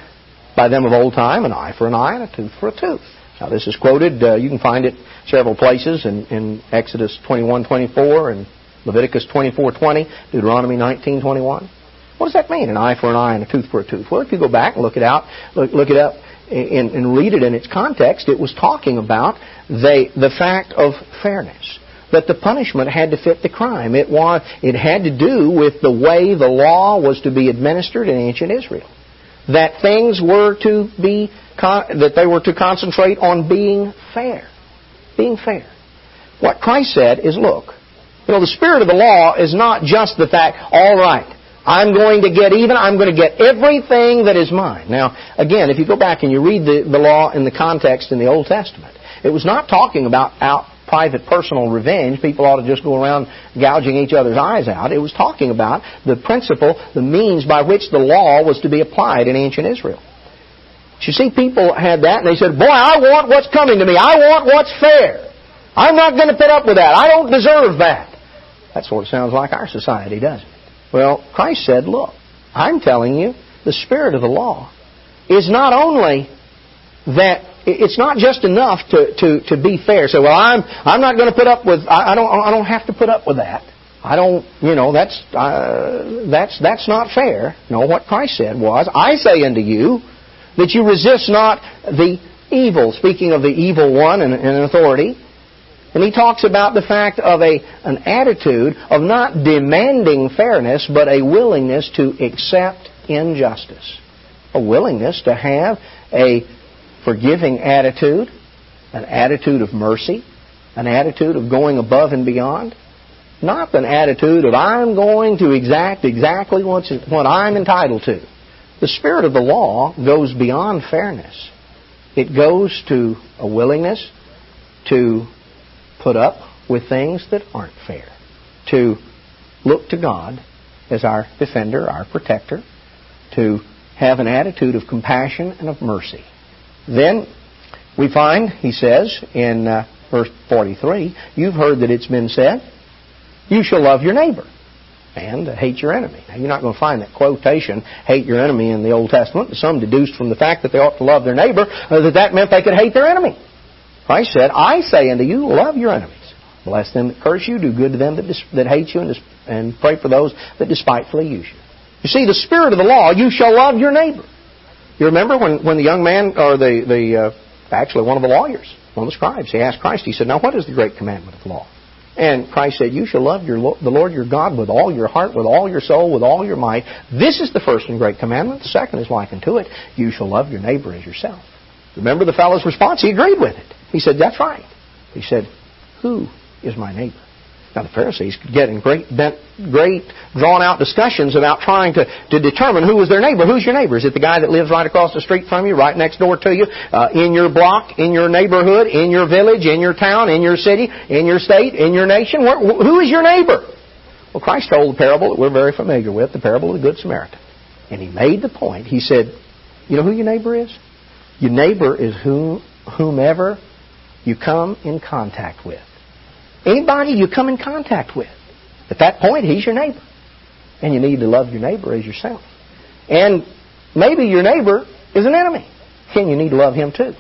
by them of old time, an eye for an eye and a tooth for a tooth. Now, this is quoted, you can find it several places in Exodus 21:24 and Leviticus 24:20, Deuteronomy 19:21. What does that mean, an eye for an eye and a tooth for a tooth? Well, if you go back and look it up and read it in its context, it was talking about the fact of fairness, that the punishment had to fit the crime. It had to do with the way the law was to be administered in ancient Israel, that things were to be that they were to concentrate on being fair. Being fair. What Christ said is, look, the spirit of the law is not just the fact, all right, I'm going to get even, I'm going to get everything that is mine. Now, again, if you go back and you read the law in the context in the Old Testament, it was not talking about private personal revenge. People ought to just go around gouging each other's eyes out. It was talking about the principle, the means by which the law was to be applied in ancient Israel. You see, people had that, and they said, boy, I want what's coming to me. I want what's fair. I'm not going to put up with that. I don't deserve that. That sort of sounds like our society, doesn't it? Well, Christ said, look, I'm telling you, the spirit of the law is not only that, it's not just enough to be fair. So, well, I'm not going to put up with, I don't have to put up with that. I don't, that's not fair. No, what Christ said was, I say unto you, that you resist not the evil, speaking of the evil one and authority. And he talks about the fact of an attitude of not demanding fairness, but a willingness to accept injustice. A willingness to have a forgiving attitude, an attitude of mercy, an attitude of going above and beyond. Not an attitude of I'm going to exact exactly what I'm entitled to. The spirit of the law goes beyond fairness. It goes to a willingness to put up with things that aren't fair, to look to God as our defender, our protector, to have an attitude of compassion and of mercy. Then we find, he says in verse 43, you've heard that it's been said, you shall love your neighbor and hate your enemy. Now, you're not going to find that quotation, hate your enemy, in the Old Testament. Some deduced from the fact that they ought to love their neighbor that meant they could hate their enemy. Christ said, I say unto you, love your enemies. Bless them that curse you, do good to them that hate you, and pray for those that despitefully use you. You see, the spirit of the law, you shall love your neighbor. You remember when the young man, or actually one of the lawyers, one of the scribes, he asked Christ, he said, now what is the great commandment of the law? And Christ said, you shall love the Lord your God with all your heart, with all your soul, with all your might. This is the first and great commandment. The second is like unto it. You shall love your neighbor as yourself. Remember the fellow's response? He agreed with it. He said, that's right. He said, who is my neighbor? Now the Pharisees could get in great drawn-out discussions about trying to determine who was their neighbor. Who's your neighbor? Is it the guy that lives right across the street from you, right next door to you, in your block, in your neighborhood, in your village, in your town, in your city, in your state, in your nation? Who is your neighbor? Well, Christ told the parable that we're very familiar with, the parable of the Good Samaritan. And he made the point. He said, you know who your neighbor is? Your neighbor is whomever you come in contact with. Anybody you come in contact with. At that point, he's your neighbor. And you need to love your neighbor as yourself. And maybe your neighbor is an enemy. And you need to love him too.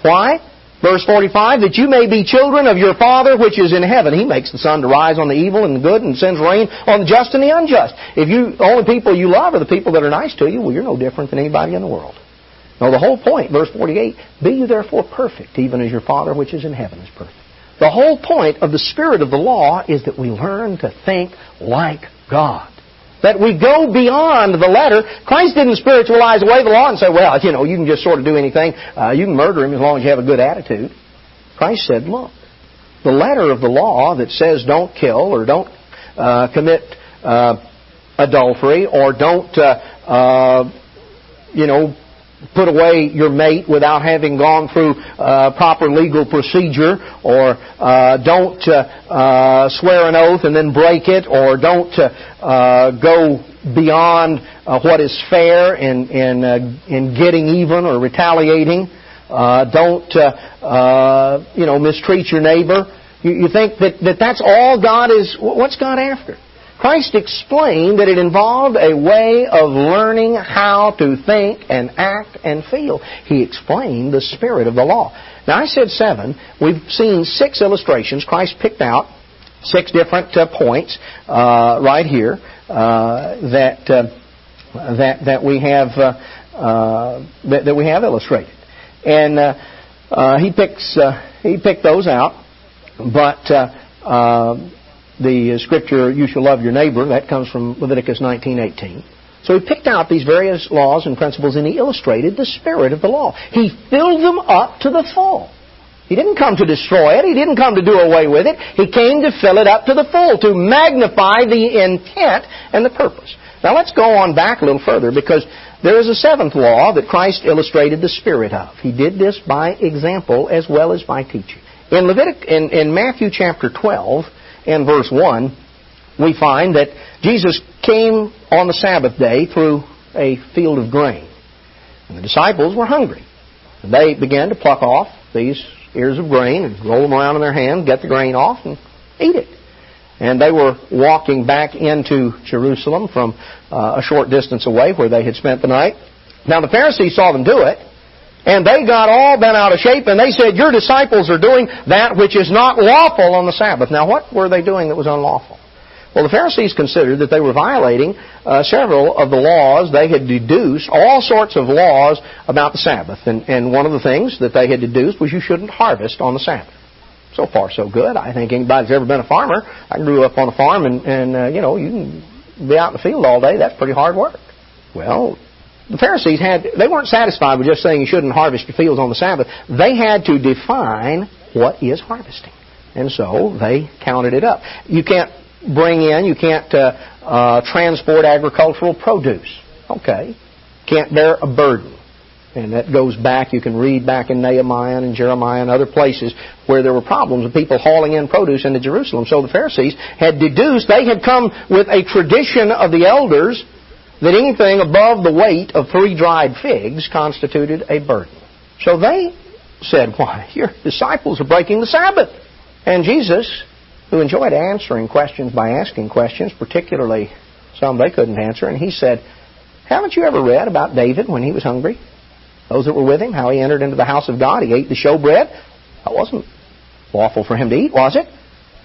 Why? Verse 45, that you may be children of your Father which is in heaven. He makes the sun to rise on the evil and the good and sends rain on the just and the unjust. If the only people you love are the people that are nice to you, well, you're no different than anybody in the world. No, the whole point, verse 48, be you therefore perfect, even as your Father which is in heaven is perfect. The whole point of the spirit of the law is that we learn to think like God. That we go beyond the letter. Christ didn't spiritualize away the law and say, well, you can just sort of do anything. You can murder him as long as you have a good attitude. Christ said, look, the letter of the law that says don't kill or don't commit adultery or don't, put away your mate without having gone through proper legal procedure, or don't swear an oath and then break it, or don't go beyond what is fair in getting even or retaliating. Don't mistreat your neighbor. You think that's all God is? What's God after? Christ explained that it involved a way of learning how to think and act and feel. He explained the spirit of the law. Now, I said 7. We've seen 6 illustrations. Christ picked out 6 different points right here that we have illustrated, and he picked those out. But the scripture, "You shall love your neighbor," that comes from Leviticus 19:18. So he picked out these various laws and principles, and he illustrated the spirit of the law. He filled them up to the full. He didn't come to destroy it. He didn't come to do away with it. He came to fill it up to the full, to magnify the intent and the purpose. Now let's go on back a little further, because there is a 7th law that Christ illustrated the spirit of. He did this by example as well as by teaching. In Matthew chapter 12 and verse 1, we find that Jesus came on the Sabbath day through a field of grain. And the disciples were hungry. And they began to pluck off these ears of grain and roll them around in their hand, get the grain off, and eat it. And they were walking back into Jerusalem from a short distance away where they had spent the night. Now the Pharisees saw them do it, and they got all bent out of shape, and they said, "Your disciples are doing that which is not lawful on the Sabbath." Now what were they doing that was unlawful? Well, the Pharisees considered that they were violating several of the laws. They had deduced all sorts of laws about the Sabbath. And one of the things that they had deduced was you shouldn't harvest on the Sabbath. So far, so good. I think anybody's ever been a farmer. I grew up on a farm, and you can be out in the field all day. That's pretty hard work. Well, the Pharisees they weren't satisfied with just saying you shouldn't harvest your fields on the Sabbath. They had to define what is harvesting. And so they counted it up. You can't transport agricultural produce. Okay. Can't bear a burden. And that goes back, you can read back in Nehemiah and Jeremiah and other places where there were problems with people hauling in produce into Jerusalem. So the Pharisees had deduced, they had come with a tradition of the elders that anything above the weight of 3 dried figs constituted a burden. So they said, "Why, your disciples are breaking the Sabbath." And Jesus, who enjoyed answering questions by asking questions, particularly some they couldn't answer, and he said, "Haven't you ever read about David when he was hungry? Those that were with him, how he entered into the house of God. He ate the showbread. That wasn't lawful for him to eat, was it?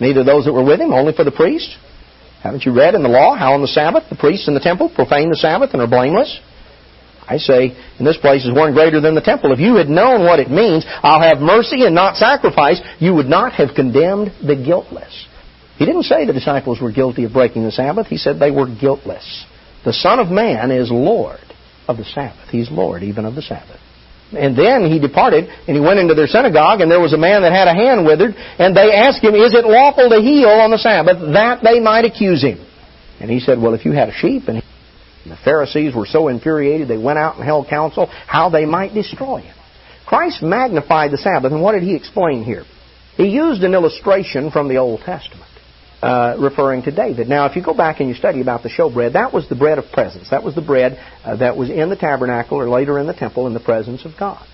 Neither those that were with him, only for the priests. Haven't you read in the law how on the Sabbath the priests in the temple profane the Sabbath and are blameless? I say, in this place is one greater than the temple. If you had known what it means, I'll have mercy and not sacrifice, you would not have condemned the guiltless." He didn't say the disciples were guilty of breaking the Sabbath. He said they were guiltless. The Son of Man is Lord of the Sabbath. He's Lord even of the Sabbath. And then he departed, and he went into their synagogue, and there was a man that had a hand withered, and they asked him, "Is it lawful to heal on the Sabbath?" that they might accuse him. And he said, "Well, if you had a sheep," and the Pharisees were so infuriated, they went out and held counsel how they might destroy him. Christ magnified the Sabbath, and what did he explain here? He used an illustration from the Old Testament, referring to David. Now, if you go back and you study about the showbread, that was the bread of presence. That was the bread that was in the tabernacle or later in the temple in the presence of God.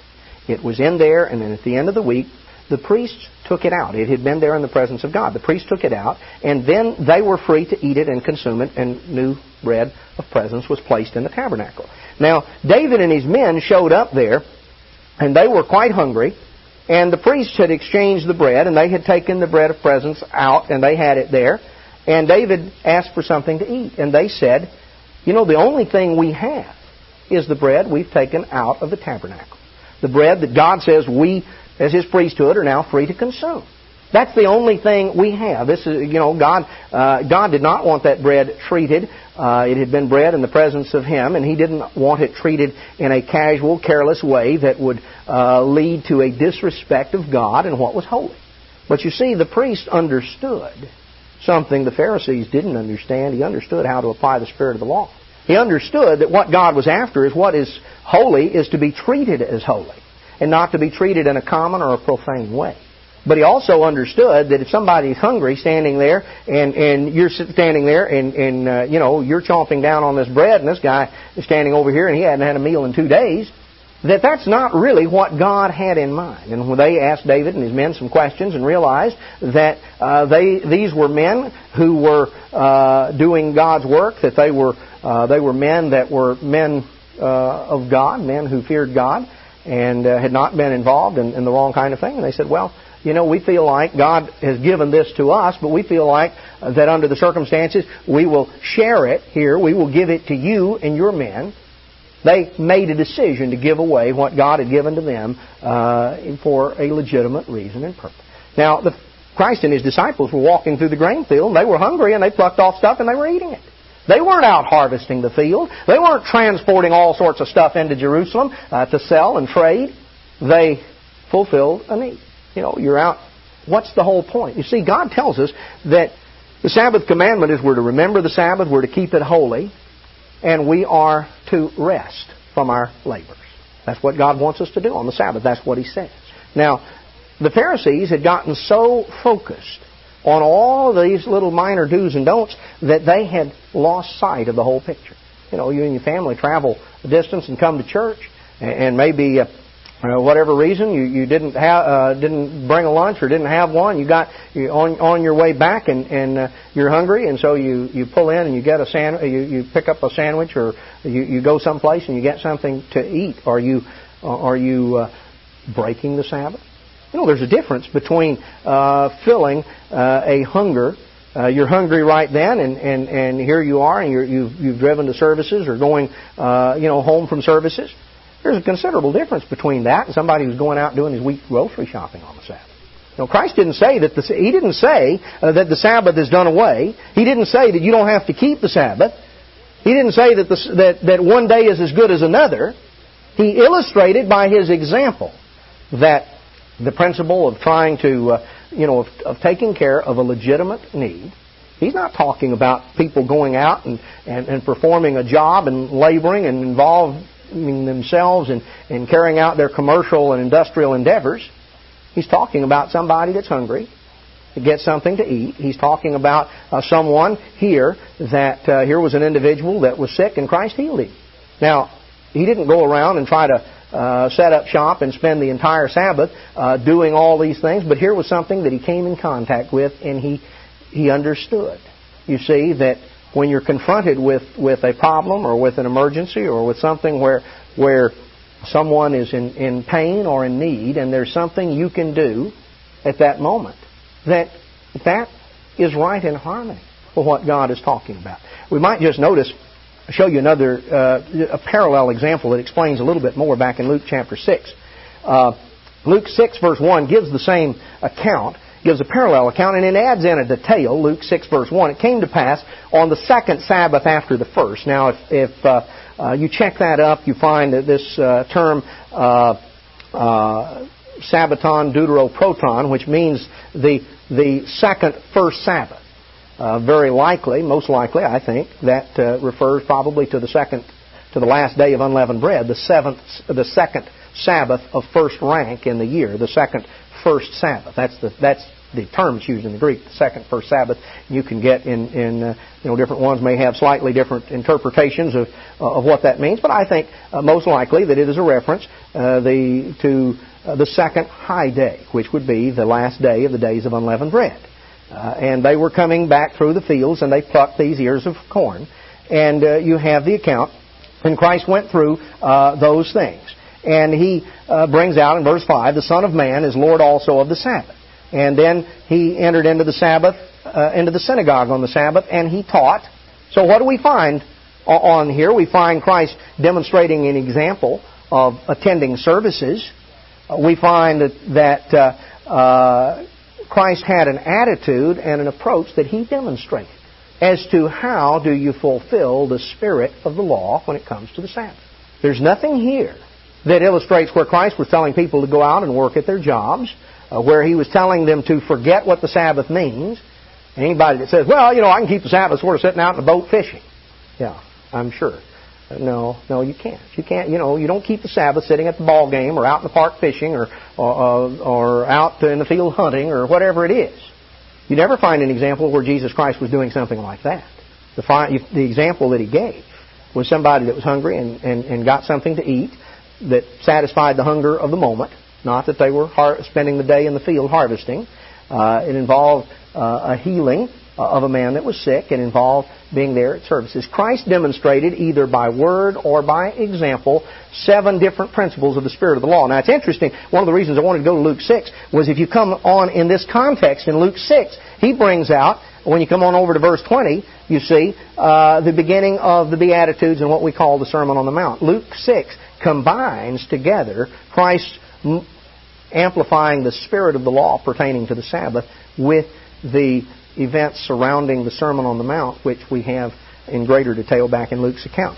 It was in there, and then at the end of the week, the priests took it out. It had been there in the presence of God. The priests took it out, and then they were free to eat it and consume it, and new bread of presence was placed in the tabernacle. Now, David and his men showed up there, and they were quite hungry, and the priests had exchanged the bread, and they had taken the bread of presence out, and they had it there. And David asked for something to eat. And they said, the only thing we have is the bread we've taken out of the tabernacle. The bread that God says we, as His priesthood, are now free to consume. That's the only thing we have. This is, God did not want that bread treated. It had been bread in the presence of Him, and He didn't want it treated in a casual, careless way that would lead to a disrespect of God and what was holy. But you see, the priest understood something the Pharisees didn't understand. He understood how to apply the spirit of the law. He understood that what God was after is what is holy is to be treated as holy, and not to be treated in a common or a profane way. But he also understood that if somebody's hungry standing there and you're standing there and you're chomping down on this bread and this guy is standing over here and he hadn't had a meal in 2 days, that that's not really what God had in mind. And when they asked David and his men some questions and realized that these were men who were doing God's work, that they were men that were men of God, men who feared God, and had not been involved in the wrong kind of thing. And they said, well, we feel like God has given this to us, but we feel like that under the circumstances, we will share it here. We will give it to you and your men. They made a decision to give away what God had given to them for a legitimate reason and purpose. Now, Christ and His disciples were walking through the grain field, and they were hungry, and they plucked off stuff, and they were eating it. They weren't out harvesting the field. They weren't transporting all sorts of stuff into Jerusalem to sell and trade. They fulfilled a need. You're out. What's the whole point? You see, God tells us that the Sabbath commandment is we're to remember the Sabbath, we're to keep it holy, and we are to rest from our labors. That's what God wants us to do on the Sabbath. That's what He says. Now, the Pharisees had gotten so focused on all of these little minor do's and don'ts that they had lost sight of the whole picture. You and your family travel a distance and come to church, and maybe whatever reason you didn't bring a lunch or didn't have one. You on your way back and you're hungry, and so you pull in and you get you pick up a sandwich, or you go someplace and you get something to eat. Are you breaking the Sabbath? There's a difference between filling a hunger. You're hungry right then, and here you are, and you've driven to services or going home from services. There's a considerable difference between that and somebody who's going out and doing his week's grocery shopping on the Sabbath. Christ didn't say that He didn't say that the Sabbath is done away. He didn't say that you don't have to keep the Sabbath. He didn't say that one day is as good as another. He illustrated by His example that the principle of trying to, of taking care of a legitimate need. He's not talking about people going out and performing a job and laboring and involving themselves in carrying out their commercial and industrial endeavors. He's talking about somebody that's hungry to get something to eat. He's talking about someone here that here was an individual that was sick and Christ healed him. Now, He didn't go around and try to set up shop and spend the entire Sabbath doing all these things, but here was something that He came in contact with and he understood. You see that when you're confronted with a problem or with an emergency or with something where someone is in pain or in need, and there's something you can do at that moment, that is right in harmony with what God is talking about. We might just show you another a parallel example that explains a little bit more back in Luke chapter 6. Luke 6 verse 1 gives the same account, gives a parallel account, and it adds in a detail. Luke 6 verse 1, it came to pass on the second Sabbath after the first. Now, if you check that up, you find that this term Sabbaton Deuteroproton, which means the second first Sabbath. Very likely, most likely, I think, that refers probably to the last day of unleavened bread, the second Sabbath of first rank in the year, the second first Sabbath. That's the term that's used in the Greek, the second first Sabbath. You can get in different ones may have slightly different interpretations of what that means, but I think most likely that it is a reference to the second high day, which would be the last day of the days of unleavened bread. And they were coming back through the fields, and they plucked these ears of corn. And you have the account, and Christ went through those things. And He brings out in verse 5, the Son of Man is Lord also of the Sabbath. And then He entered into the Sabbath, into the synagogue on the Sabbath, and He taught. So what do we find on here? We find Christ demonstrating an example of attending services. We find that Christ had an attitude and an approach that He demonstrated as to how do you fulfill the spirit of the law when it comes to the Sabbath. There's nothing here that illustrates where Christ was telling people to go out and work at their jobs, where He was telling them to forget what the Sabbath means. Anybody that says, well, I can keep the Sabbath sort of sitting out in a boat fishing. Yeah, I'm sure. No, you can't. You can't. You don't keep the Sabbath sitting at the ball game or out in the park fishing or out in the field hunting or whatever it is. You never find an example where Jesus Christ was doing something like that. The example that He gave was somebody that was hungry and got something to eat, that satisfied the hunger of the moment, not that they were spending the day in the field harvesting. It involved a healing of a man that was sick. It involved being there at services. Christ demonstrated either by word or by example 7 different principles of the Spirit of the law. Now it's interesting, one of the reasons I wanted to go to Luke 6 was if you come on in this context in Luke 6, he brings out, when you come on over to verse 20, you see the beginning of the Beatitudes and what we call the Sermon on the Mount. Luke 6 combines together Christ amplifying the spirit of the law pertaining to the Sabbath with the events surrounding the Sermon on the Mount, which we have in greater detail back in Luke's account.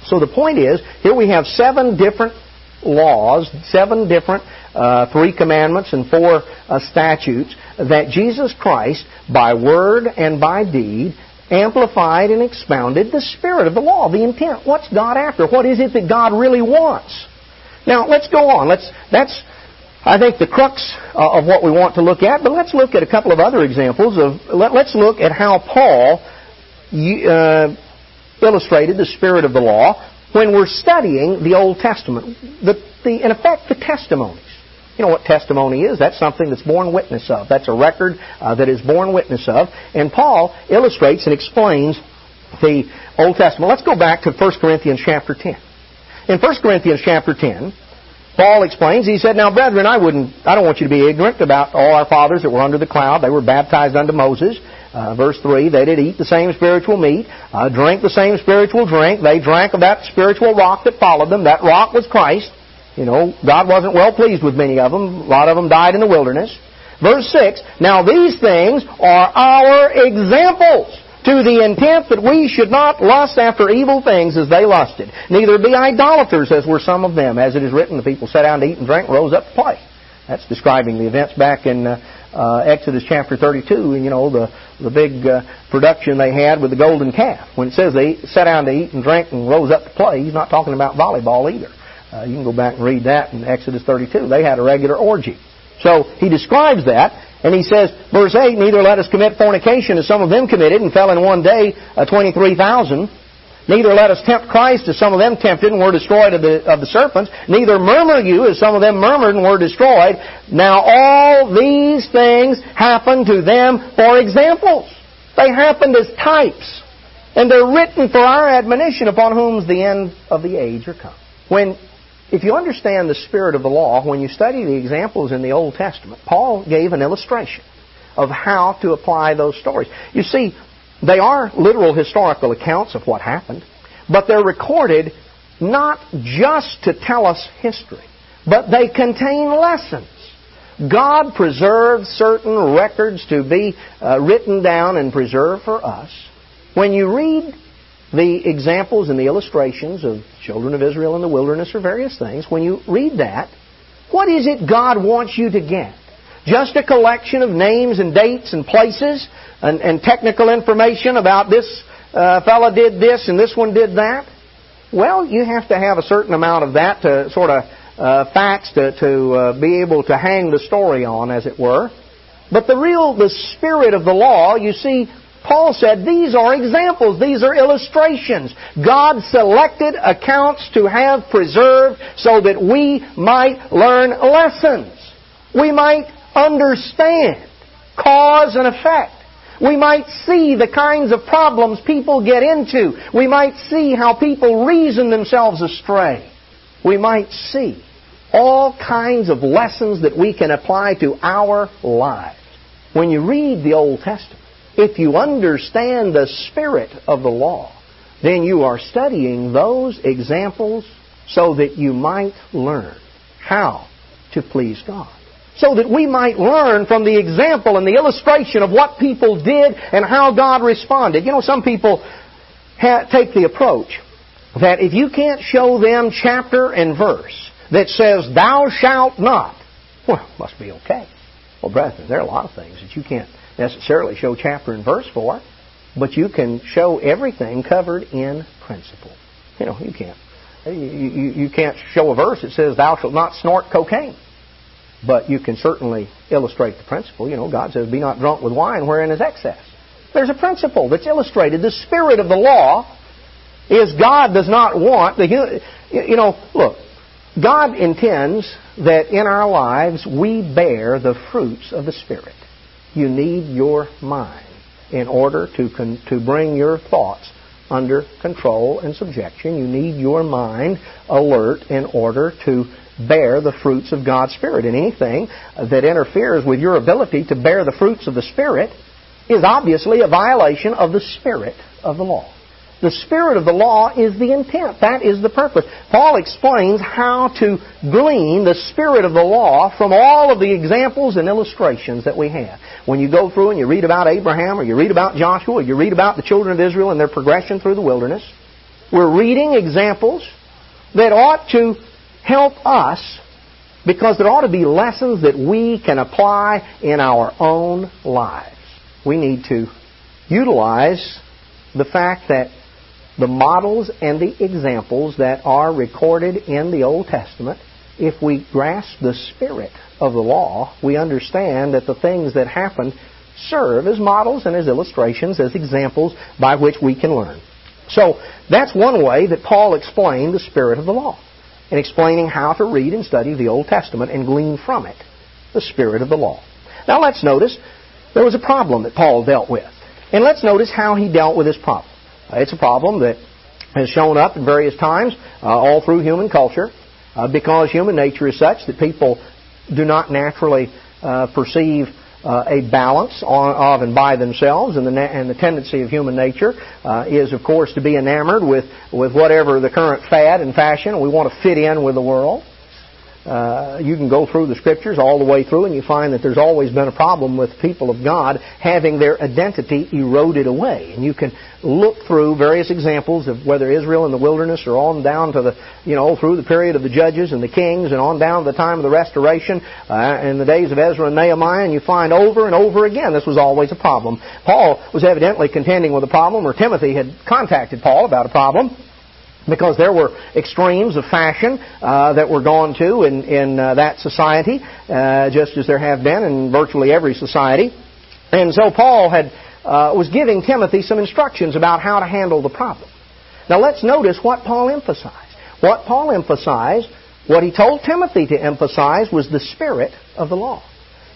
So the point is, here we have 7 different laws, 7 different 3 commandments and 4 statutes that Jesus Christ, by word and by deed, amplified and expounded the spirit of the law, the intent. What's God after? What is it that God really wants? Now, let's go on. That's I think the crux of what we want to look at, but let's look at a couple of other examples let's look at how Paul illustrated the spirit of the law when we're studying the Old Testament. In effect, the testimonies. You know what testimony is? That's something that's borne witness of. That's a record that is borne witness of. And Paul illustrates and explains the Old Testament. Let's go back to 1 Corinthians chapter 10. In 1 Corinthians chapter 10, Paul explains, he said, "Now, brethren, I don't want you to be ignorant about all our fathers that were under the cloud. They were baptized unto Moses." Verse 3, "They did eat the same spiritual meat, drink the same spiritual drink. They drank of that spiritual rock that followed them." That rock was Christ. You know, God wasn't well pleased with many of them. A lot of them died in the wilderness. Verse 6, "Now these things are our examples, to the intent that we should not lust after evil things as they lusted, neither be idolaters as were some of them. As it is written, the people sat down to eat and drink, rose up to play." That's describing the events back in Exodus chapter 32, and you know, the big production they had with the golden calf. When it says they sat down to eat and drink and rose up to play, he's not talking about volleyball either. You can go back and read that in Exodus 32. They had a regular orgy. So he describes that. And he says, verse 8, "Neither let us commit fornication as some of them committed and fell in one day 23,000. Neither let us tempt Christ as some of them tempted and were destroyed of the serpents. Neither murmur you as some of them murmured and were destroyed. Now all these things happened to them for examples." They happened as types. And they're written for our admonition, upon whom the end of the age are come. If you understand the spirit of the law, when you study the examples in the Old Testament, Paul gave an illustration of how to apply those stories. You see, they are literal historical accounts of what happened, but they're recorded not just to tell us history, but they contain lessons. God preserved certain records to be written down and preserved for us. When you read the examples and the illustrations of children of Israel in the wilderness or various things, when you read that, what is it God wants you to get? Just a collection of names and dates and places and technical information about this fella did this and this one did that? Well, you have to have a certain amount of that to sort of facts to be able to hang the story on, as it were. But the spirit of the law, you see, Paul said, these are examples, these are illustrations. God selected accounts to have preserved so that we might learn lessons. We might understand cause and effect. We might see the kinds of problems people get into. We might see how people reason themselves astray. We might see all kinds of lessons that we can apply to our lives. When you read the Old Testament, if you understand the spirit of the law, then you are studying those examples so that you might learn how to please God. So that we might learn from the example and the illustration of what people did and how God responded. You know, some people take the approach that if you can't show them chapter and verse that says, "Thou shalt not," well, it must be okay. Well, brethren, there are a lot of things that you can't necessarily show chapter and verse for, but you can show everything covered in principle. You know, you can't. You can't show a verse that says, "Thou shalt not snort cocaine." But you can certainly illustrate the principle. You know, God says, "Be not drunk with wine wherein is excess." There's a principle that's illustrated. The spirit of the law is God does not want look, God intends that in our lives we bear the fruits of the Spirit. You need your mind in order to bring your thoughts under control and subjection. You need your mind alert in order to bear the fruits of God's Spirit. And anything that interferes with your ability to bear the fruits of the Spirit is obviously a violation of the spirit of the law. The spirit of the law is the intent. That is the purpose. Paul explains how to glean the spirit of the law from all of the examples and illustrations that we have. When you go through and you read about Abraham, or you read about Joshua, or you read about the children of Israel and their progression through the wilderness, we're reading examples that ought to help us, because there ought to be lessons that we can apply in our own lives. We need to utilize the fact that the models and the examples that are recorded in the Old Testament, if we grasp the spirit of the law, we understand that the things that happen serve as models and as illustrations, as examples by which we can learn. So that's one way that Paul explained the spirit of the law, in explaining how to read and study the Old Testament and glean from it the spirit of the law. Now let's notice there was a problem that Paul dealt with. And let's notice how he dealt with this problem. It's a problem that has shown up in various times all through human culture because human nature is such that people do not naturally perceive a balance of and by themselves. And the tendency of human nature is, of course, to be enamored with whatever the current fad and fashion. We want to fit in with the world. You can go through the Scriptures all the way through and you find that there's always been a problem with people of God having their identity eroded away. And you can look through various examples of whether Israel in the wilderness or on down to through the period of the judges and the kings and on down to the time of the restoration in the days of Ezra and Nehemiah, and you find over and over again this was always a problem. Paul was evidently contending with a problem, or Timothy had contacted Paul about a problem, because there were extremes of fashion that were gone to in that society, just as there have been in virtually every society. And so Paul was giving Timothy some instructions about how to handle the problem. Now let's notice what Paul emphasized. What Paul emphasized, what he told Timothy to emphasize, was the spirit of the law.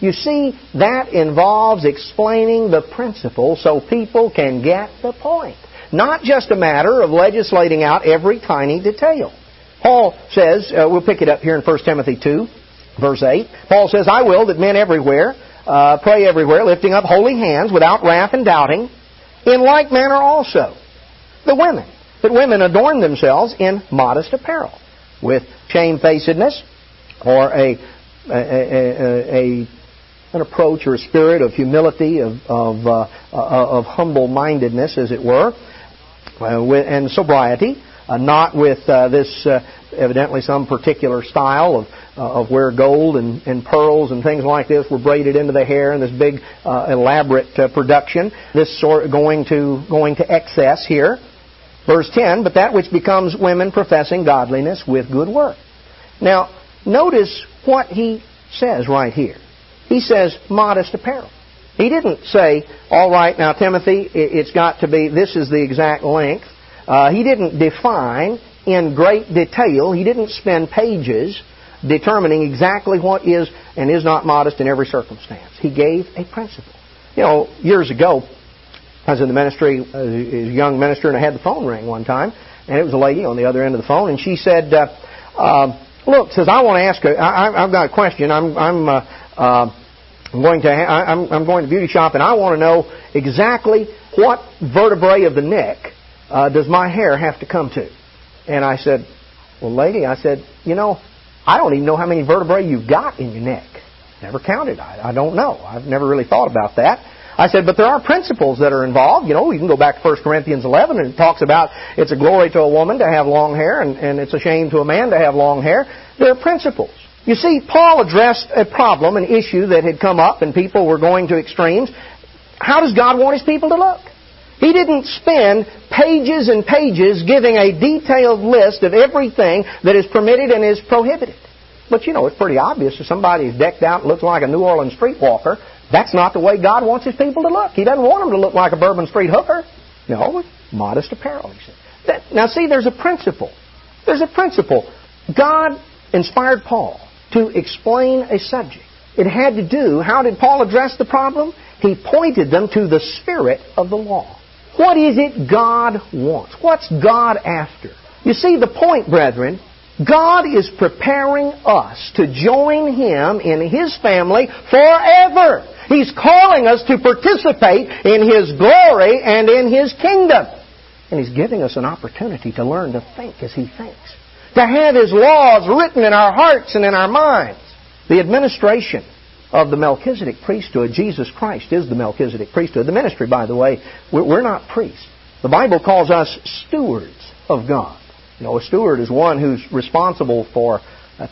You see, that involves explaining the principle so people can get the point. Not just a matter of legislating out every tiny detail. Paul says, we'll pick it up here in 1 Timothy 2, verse 8. Paul says, I will that men everywhere pray everywhere, lifting up holy hands without wrath and doubting. In like manner also, that women adorn themselves in modest apparel, with shamefacedness, or an approach or a spirit of humility, of humble-mindedness, as it were, and sobriety, not with this evidently some particular style of where gold and pearls and things like this were braided into the hair and this big elaborate production. This sort going to excess here. Verse 10, but that which becomes women professing godliness with good work. Now, notice what he says right here. He says modest apparel. He didn't say, all right, now Timothy, it's got to be, this is the exact length. He didn't define in great detail. He didn't spend pages determining exactly what is and is not modest in every circumstance. He gave a principle. Years ago, I was in the ministry, as a young minister, and I had the phone ring one time, and it was a lady on the other end of the phone, and she said, look, says, I want to ask I've got a question. I'm going to beauty shop, and I want to know exactly what vertebrae of the neck does my hair have to come to. And I said, well, lady, I don't even know how many vertebrae you've got in your neck. Never counted. I don't know. I've never really thought about that. I said, but there are principles that are involved. You can go back to 1 Corinthians 11, and it talks about it's a glory to a woman to have long hair, and it's a shame to a man to have long hair. There are principles. You see, Paul addressed a problem, an issue that had come up, and people were going to extremes. How does God want His people to look? He didn't spend pages and pages giving a detailed list of everything that is permitted and is prohibited. But it's pretty obvious if somebody is decked out and looks like a New Orleans streetwalker, that's not the way God wants His people to look. He doesn't want them to look like a Bourbon Street hooker. No, with modest apparel, he said. Now see, there's a principle. There's a principle. God inspired Paul to explain a subject, it had to do, how did Paul address the problem? He pointed them to the spirit of the law. What is it God wants? What's God after? You see the point, brethren. God is preparing us to join Him in His family forever. He's calling us to participate in His glory and in His kingdom. And He's giving us an opportunity to learn to think as He thinks, to have His laws written in our hearts and in our minds. The administration of the Melchizedek priesthood, Jesus Christ is the Melchizedek priesthood. The ministry, by the way, we're not priests. The Bible calls us stewards of God. You know, a steward is one who's responsible for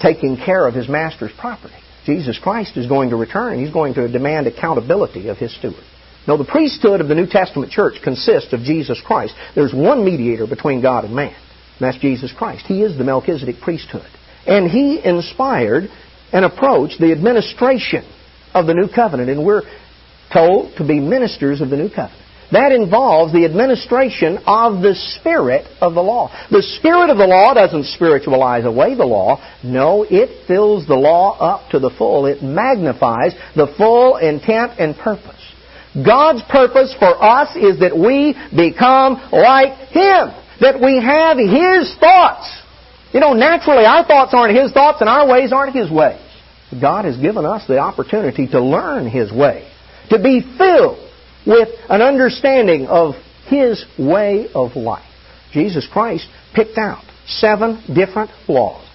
taking care of his master's property. Jesus Christ is going to return, and He's going to demand accountability of His steward. Now, the priesthood of the New Testament church consists of Jesus Christ. There's one mediator between God and man, and that's Jesus Christ. He is the Melchizedek priesthood. And He inspired and approach the administration of the New Covenant. And we're told to be ministers of the New Covenant. That involves the administration of the Spirit of the law. The Spirit of the law doesn't spiritualize away the law. No, it fills the law up to the full. It magnifies the full intent and purpose. God's purpose for us is that we become like Him, that we have His thoughts. You know, naturally our thoughts aren't His thoughts and our ways aren't His ways. God has given us the opportunity to learn His way, to be filled with an understanding of His way of life. Jesus Christ picked out 7 different laws,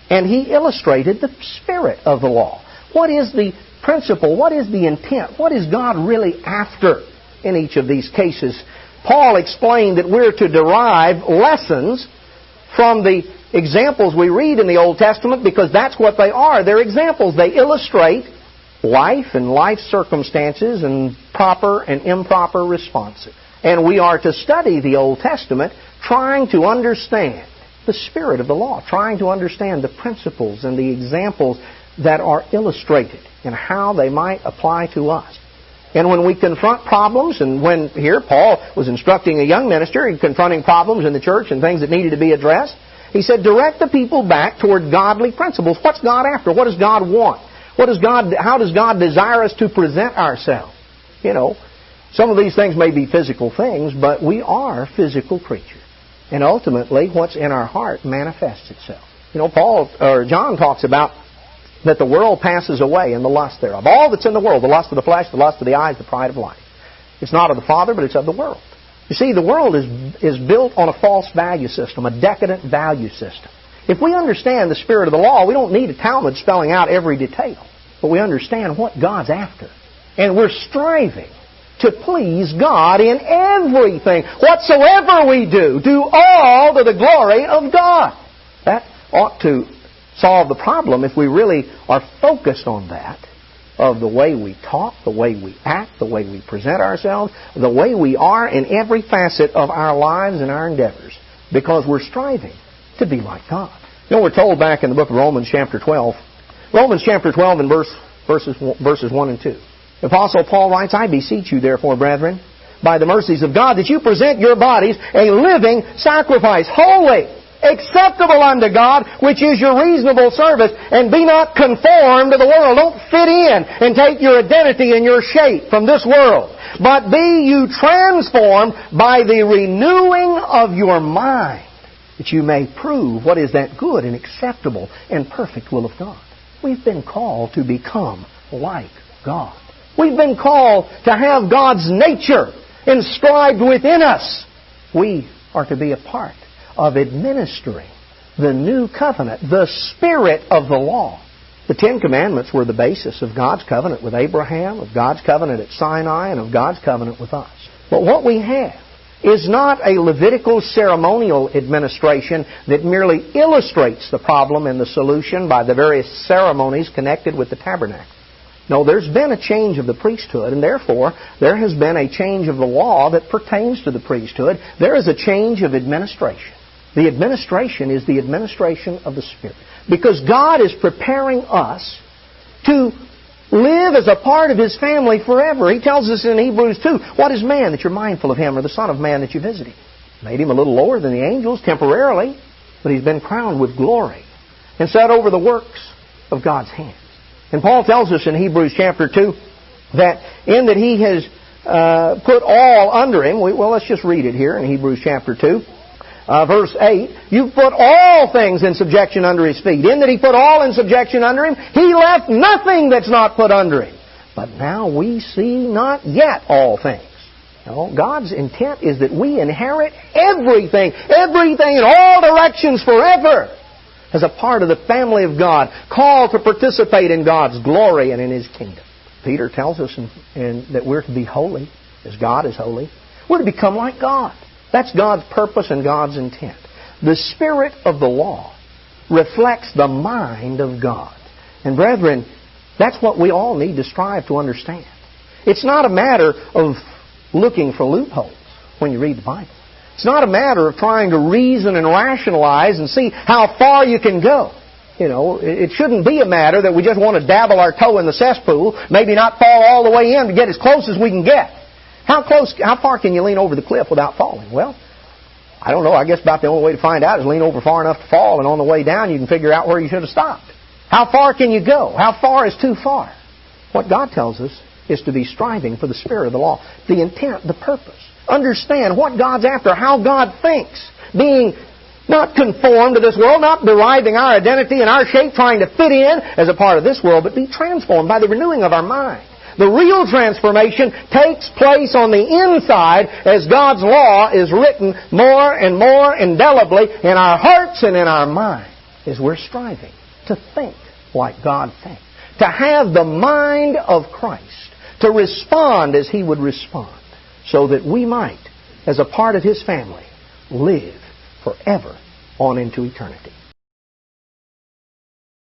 and He illustrated the spirit of the law. What is the principle? What is the intent? What is God really after in each of these cases? Paul explained that we're to derive lessons from the examples we read in the Old Testament, because that's what they are. They're examples. They illustrate life and life circumstances and proper and improper responses. And we are to study the Old Testament trying to understand the spirit of the law, trying to understand the principles and the examples that are illustrated and how they might apply to us. And when we confront problems, and when here Paul was instructing a young minister and confronting problems in the church and things that needed to be addressed, he said, direct the people back toward godly principles. What's God after? What does God want? How does God desire us to present ourselves? You know, some of these things may be physical things, but we are physical creatures. And ultimately, what's in our heart manifests itself. You know, John talks about that the world passes away and the lust thereof. All that's in the world, the lust of the flesh, the lust of the eyes, the pride of life. It's not of the Father, but it's of the world. You see, the world is built on a false value system, a decadent value system. If we understand the spirit of the law, we don't need a Talmud spelling out every detail. But we understand what God's after. And we're striving to please God in everything. Whatsoever we do, do all to the glory of God. That ought to solve the problem if we really are focused on that, of the way we talk, the way we act, the way we present ourselves, the way we are in every facet of our lives and our endeavors, because we're striving to be like God. You know, we're told back in the book of Romans chapter 12, and verses 1 and 2. The Apostle Paul writes, I beseech you, therefore, brethren, by the mercies of God, that you present your bodies a living sacrifice, holy, acceptable unto God, which is your reasonable service, and be not conformed to the world. Don't fit in and take your identity and your shape from this world, but be you transformed by the renewing of your mind, that you may prove what is that good and acceptable and perfect will of God. We've been called to become like God. We've been called to have God's nature inscribed within us. We are to be a part of administering the new covenant, the spirit of the law. The 10 Commandments were the basis of God's covenant with Abraham, of God's covenant at Sinai, and of God's covenant with us. But what we have is not a Levitical ceremonial administration that merely illustrates the problem and the solution by the various ceremonies connected with the tabernacle. No, there's been a change of the priesthood, and therefore there has been a change of the law that pertains to the priesthood. There is a change of administration. The administration is the administration of the Spirit. Because God is preparing us to live as a part of His family forever. He tells us in Hebrews 2, what is man that you're mindful of him, or the son of man that you visit him? Made him a little lower than the angels temporarily, but he's been crowned with glory. and set over the works of God's hands. And Paul tells us in Hebrews chapter 2 that in that He has put all under Him. Well, let's just read it here in Hebrews chapter 2. Verse 8, you've put all things in subjection under His feet. In that He put all in subjection under Him, He left nothing that's not put under Him. But now we see not yet all things. No, God's intent is that we inherit everything in all directions forever as a part of the family of God, called to participate in God's glory and in His kingdom. Peter tells us that we're to be holy as God is holy. We're to become like God. That's God's purpose and God's intent. The spirit of the law reflects the mind of God. And brethren, that's what we all need to strive to understand. It's not a matter of looking for loopholes when you read the Bible. It's not a matter of trying to reason and rationalize and see how far you can go. You know, it shouldn't be a matter that we just want to dabble our toe in the cesspool, maybe not fall all the way in to get as close as we can get. How far can you lean over the cliff without falling? Well, I don't know. I guess about the only way to find out is lean over far enough to fall, and on the way down you can figure out where you should have stopped. How far can you go? How far is too far? What God tells us is to be striving for the spirit of the law, the intent, the purpose. Understand what God's after, how God thinks, being not conformed to this world, not deriving our identity and our shape, trying to fit in as a part of this world, but be transformed by the renewing of our mind. The real transformation takes place on the inside as God's law is written more and more indelibly in our hearts and in our mind as we're striving to think like God thinks, to have the mind of Christ, to respond as He would respond, so that we might, as a part of His family, live forever on into eternity.